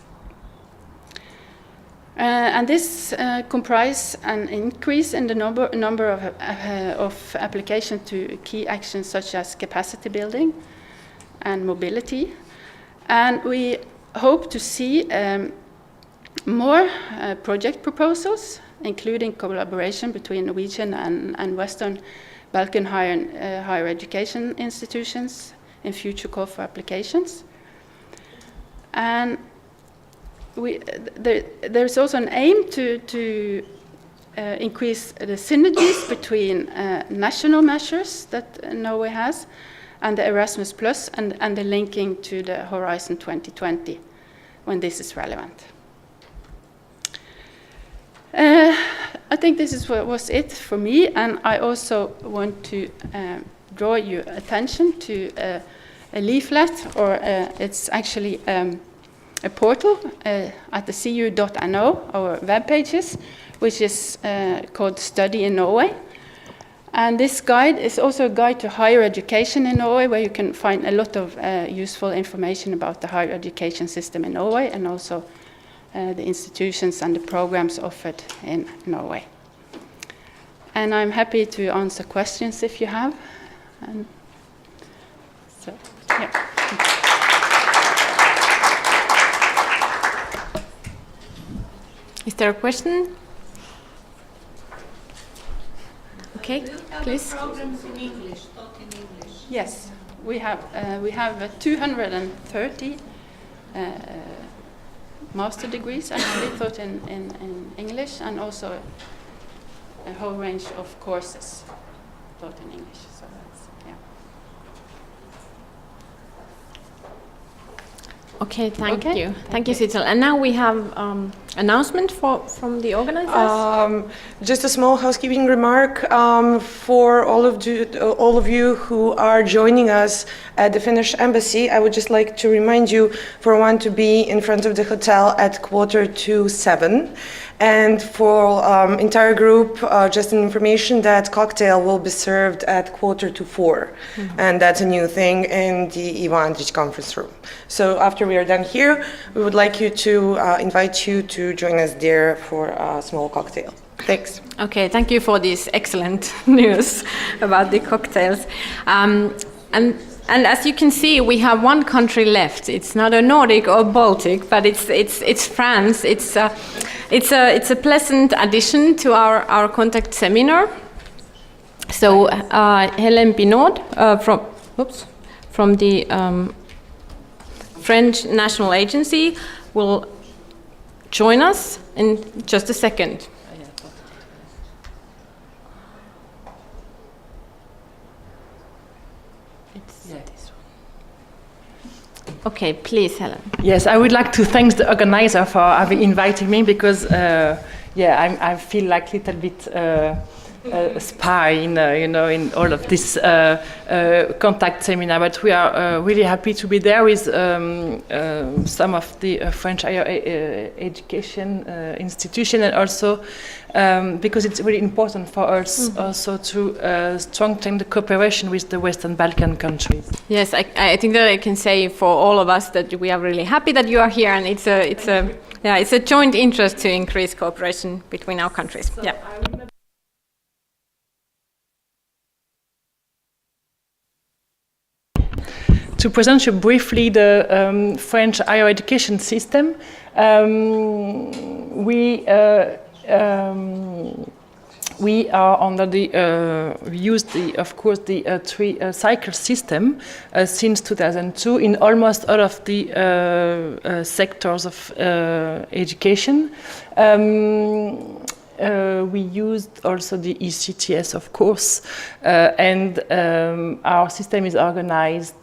Speaker 12: And this comprises an increase in the number of applications to key actions such as capacity building and mobility. And we hope to see more project proposals, including collaboration between Norwegian and Western Balkan higher education institutions in future call for applications. And there's also an aim to increase the synergies between national measures that Norway has and the Erasmus Plus and the linking to the Horizon 2020 when this is relevant. I think this was it for me, and I also want to draw your attention to a leaflet, or it's actually a portal at the cu.no, our web pages, which is called Study in Norway. And this guide is also a guide to higher education in Norway, where you can find a lot of useful information about the higher education system in Norway, and also the institutions and the programs offered in Norway. And I'm happy to answer questions if you have. And so, yeah.
Speaker 1: Is there a question? Okay, please.
Speaker 7: Programs in English, taught in English.
Speaker 12: Yes, we have 230 master degrees actually taught in English, and also a whole range of courses taught in English. So that's, yeah.
Speaker 1: Okay, thank you. Thank you, Sitzel. And now we have announcement from the organizers?
Speaker 13: Just a small housekeeping remark for all of you who are joining us at the Finnish embassy. I would just like to remind you, for one, to be in front of the hotel at 6:45, and for entire group, just an information that cocktail will be served at 3:45, and that's a new thing in the Ivo Andrić conference room. So after we are done here, we would like you to invite you to join us there for a small cocktail. Thanks.
Speaker 1: Okay, thank you for this excellent news about the cocktails. And as you can see, we have one country left. It's not a Nordic or Baltic, but it's France. It's a pleasant addition to our contact seminar. So Hélène Pinaud from the French National Agency will join us in just a second. Okay, please, Helen.
Speaker 14: Yes, I would like to thank the organizer for having invited me, because I feel like a little bit a spy in all of this contact seminar. But we are really happy to be there with some of the French higher education institution, and also because it's really important for us also to strengthen the cooperation with the Western Balkan countries.
Speaker 1: Yes, I think that I can say for all of us that we are really happy that you are here, and it's a joint interest to increase cooperation between our countries. So
Speaker 14: To present you briefly the French higher education system, we are under of course the three-cycle system since 2002 in almost all of the sectors of education. We used also the ECTS, of course, and our system is organized,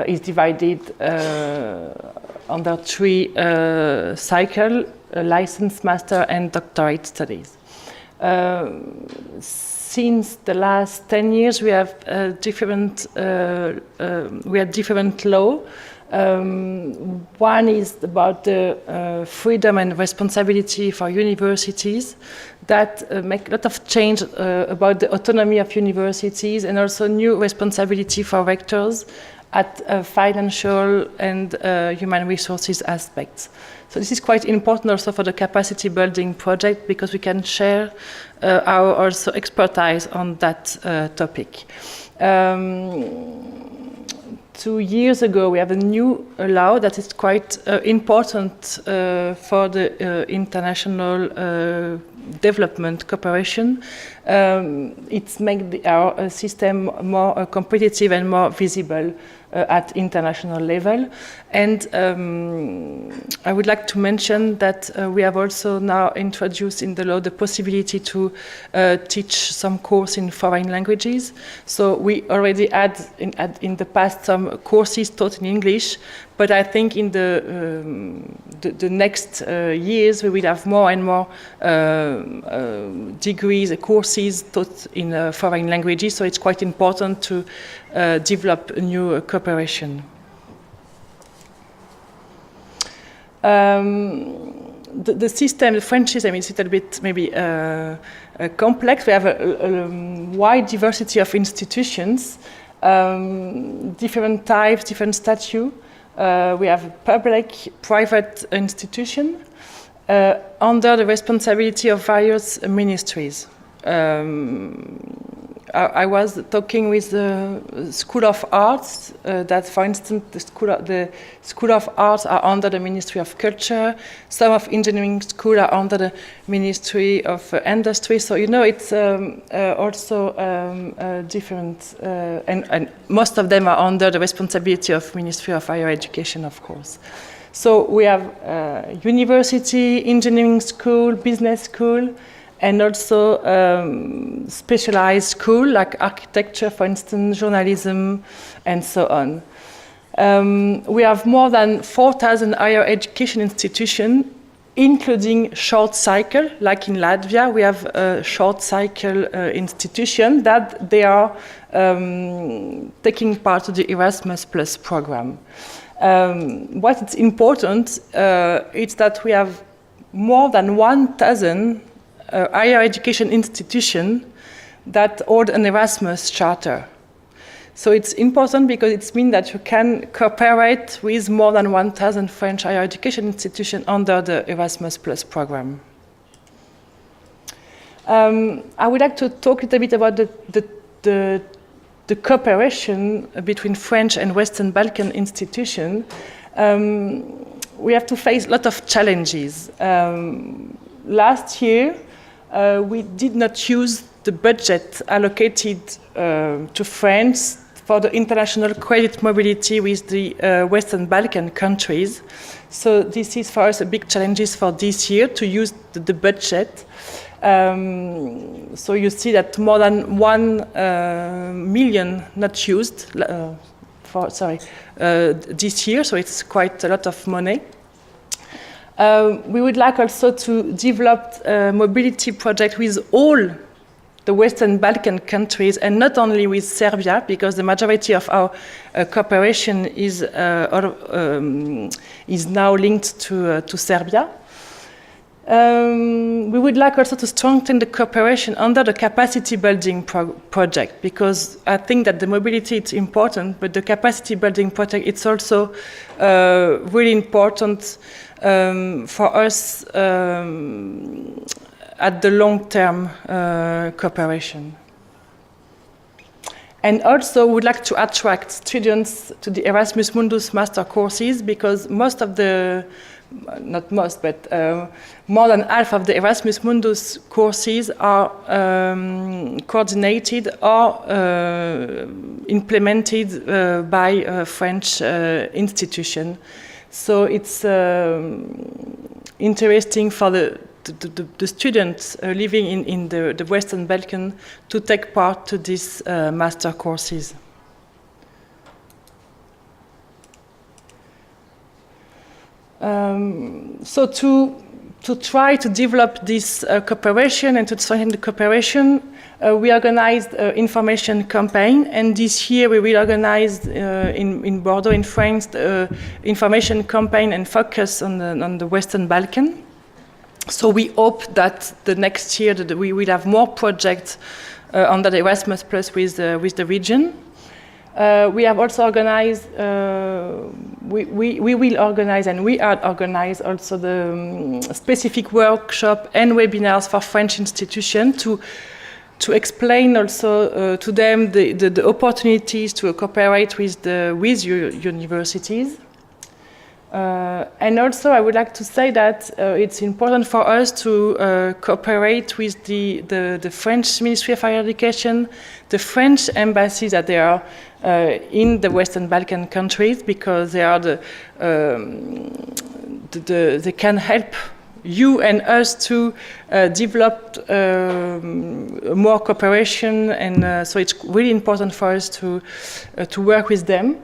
Speaker 14: is divided under three cycles: license, master, and doctorate studies. Since the last 10 years, we have different law. One is about the freedom and responsibility for universities that make a lot of change about the autonomy of universities, and also new responsibility for rectors at financial and human resources aspects. So this is quite important also for the capacity building project, because we can share our also expertise on that topic. 2 years ago, we have a new law that is quite important for the international development cooperation. It's made our system more competitive and more visible at international level. And I would like to mention that we have also now introduced in the law the possibility to teach some course in foreign languages. So we already had in the past some courses taught in English, but I think in the next years we will have more and more degrees, courses taught in foreign languages. So it's quite important to develop a new cooperation. The system, the French system, is a little bit maybe complex. We have a wide diversity of institutions, different types, different statutes. We have public, private institution under the responsibility of various ministries. I was talking with the School of Arts, that for instance the School of Arts are under the Ministry of Culture, some of engineering school are under the Ministry of Industry, so you know it's also different, and most of them are under the responsibility of Ministry of Higher Education, of course. So we have university, engineering school, business school, and also specialized school like architecture, for instance, journalism, and so on. We have more than 4,000 higher education institutions, including short cycle, like in Latvia. We have a short cycle institution that they are taking part of the Erasmus Plus program. What is important is that we have more than 1,000 higher education institutions that hold an Erasmus charter. So it's important because it means that you can cooperate with more than 1,000 French higher education institutions under the Erasmus Plus program. I would like to talk a little bit about the cooperation between French and Western Balkan institutions. We have to face a lot of challenges. Last year, we did not use the budget allocated to France for the international credit mobility with the Western Balkan countries. So this is for us a big challenge for this year to use the budget. So you see that more than 1 million not used this year, so it's quite a lot of money. We would like also to develop a mobility project with all the Western Balkan countries, and not only with Serbia, because the majority of our cooperation is now linked to Serbia. We would like also to strengthen the cooperation under the capacity building project, because I think that the mobility is important, but the capacity building project it's also really important for us at the long-term cooperation. And also would like to attract students to the Erasmus Mundus master courses, because most of the, not most, but more than half of the Erasmus Mundus courses are coordinated or implemented by a French institution. So it's interesting for the students living in the Western Balkans to take part to these master courses. So to try to develop this cooperation and to strengthen the cooperation, we organized an information campaign, and this year we will organize in Bordeaux, in France, the information campaign and focus on the Western Balkans. So we hope that the next year that we will have more projects under the Erasmus Plus with the region. We have also organized, we will organize, and we are organized also the specific workshop and webinars for French institutions to explain also to them the opportunities to cooperate with universities. And also I would like to say that it's important for us to cooperate with the French Ministry of Higher Education, the French embassies that they are in the Western Balkan countries, because they are they can help you and us to develop more cooperation, and so it's really important for us to work with them.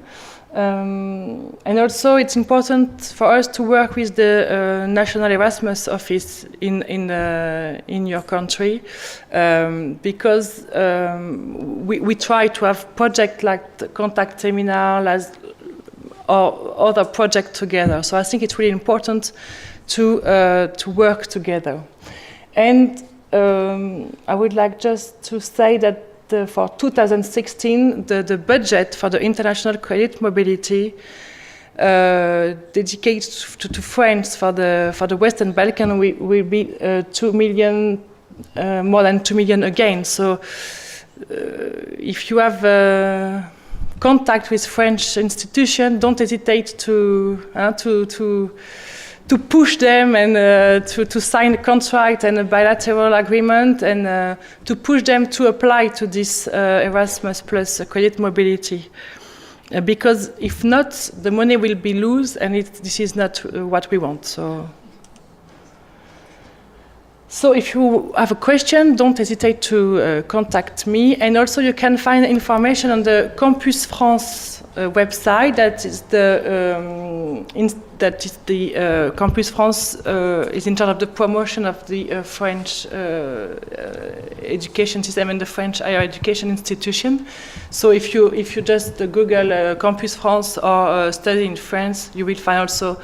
Speaker 14: And also it's important for us to work with the National Erasmus Office in your country, because we try to have projects like the contact seminar or other projects together. So I think it's really important to work together. And I would like just to say that for 2016, the budget for the international credit mobility dedicated to France for the Western Balkan will be 2 million, more than 2 million again. So if you have contact with French institutions, don't hesitate to push them and to sign a contract and a bilateral agreement, and to push them to apply to this Erasmus Plus credit mobility. Because if not, the money will be lost, and this is not what we want. So So if you have a question, don't hesitate to contact me. And also you can find information on the Campus France website. That is the Campus France is in charge of the promotion of the French education system and the French higher education institution. So if you just Google Campus France or study in France, you will find also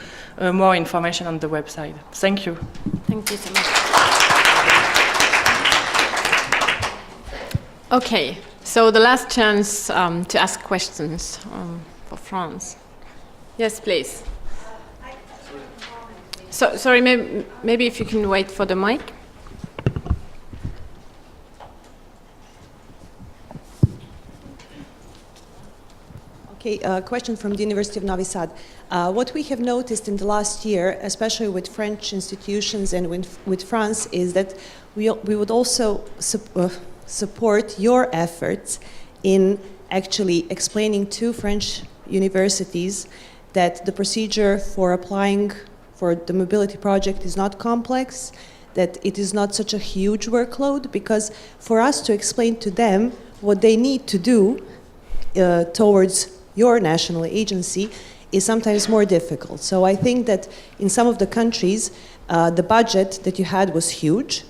Speaker 14: more information on the website. Thank you.
Speaker 1: Thank you so much. Okay, so the last chance to ask questions for France. Yes, please. So, sorry, maybe if you can wait for the mic.
Speaker 15: Okay, a question from the University of Novi Sad. What we have noticed in the last year, especially with French institutions and with France, is that we would also support your efforts in actually explaining to French universities that the procedure for applying for the mobility project is not complex, that it is not such a huge workload, because for us to explain to them what they need to do towards your national agency is sometimes more difficult. So I think that in some of the countries, the budget that you had was huge,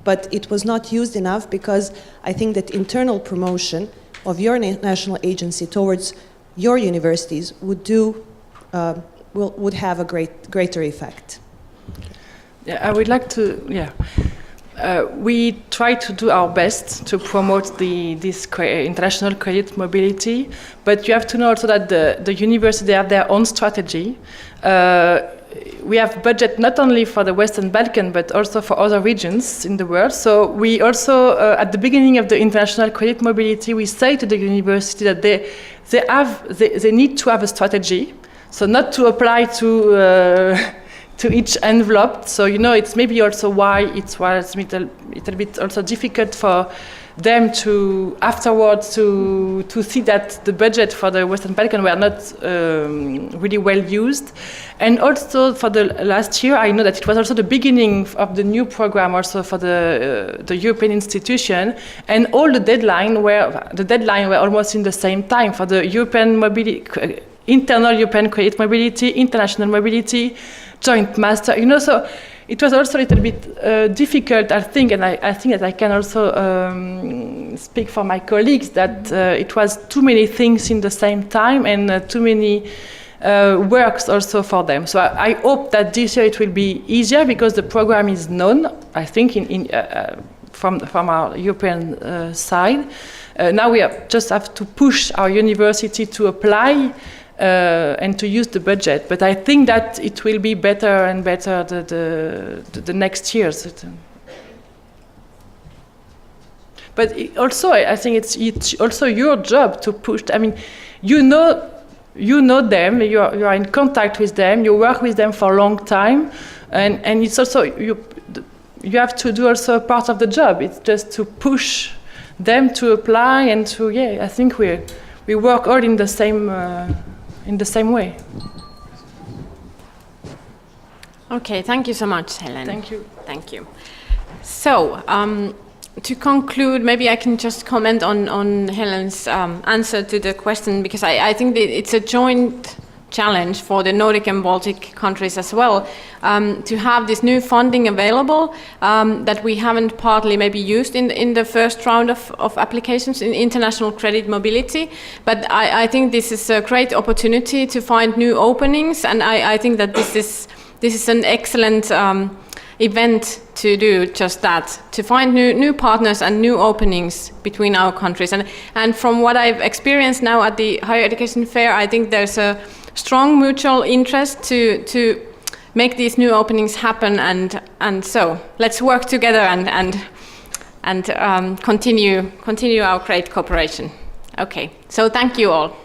Speaker 15: but it was not used enough, because I think that internal promotion of your national agency towards your universities would have a greater effect.
Speaker 14: Yeah, I would like to. Yeah, we try to do our best to promote this international credit mobility, but you have to know also that the university have their own strategy. We have budget not only for the Western Balkans, but also for other regions in the world. So we also, at the beginning of the international credit mobility, we say to the university that they need to have a strategy. So not to apply to each envelope. So it's maybe also why it was a little bit also difficult for them to afterwards to see that the budget for the Western Balkans were not really well used. And also for the last year, I know that it was also the beginning of the new program also for the European institution, and all the deadline were almost in the same time for the European mobility, internal European credit mobility, international mobility, joint master. So it was also a little bit difficult, I think, and I think that I can also speak for my colleagues that it was too many things in the same time and too many works also for them. So I hope that this year it will be easier, because the program is known, I think, from our European side. Now we just have to push our university to apply and to use the budget. But I think that it will be better and better the next years. But also, I think it's also your job to push. I mean, you know them. You are in contact with them. You work with them for a long time, and it's also you have to do also part of the job. It's just to push them to apply and to I think we work all in the same way.
Speaker 1: Okay, thank you so much, Helen.
Speaker 14: Thank you.
Speaker 1: Thank you. So, to conclude, maybe I can just comment on Helen's answer to the question, because I think that it's a joint challenge for the Nordic and Baltic countries as well, to have this new funding available that we haven't partly maybe used in the first round of applications in international credit mobility. But I think this is a great opportunity to find new openings, and I think that this is an excellent event to do just that, to find new partners and new openings between our countries. And from what I've experienced now at the Higher Education Fair, I think there's a strong mutual interest to make these new openings happen, and so let's work together and continue our great cooperation. Okay, so thank you all.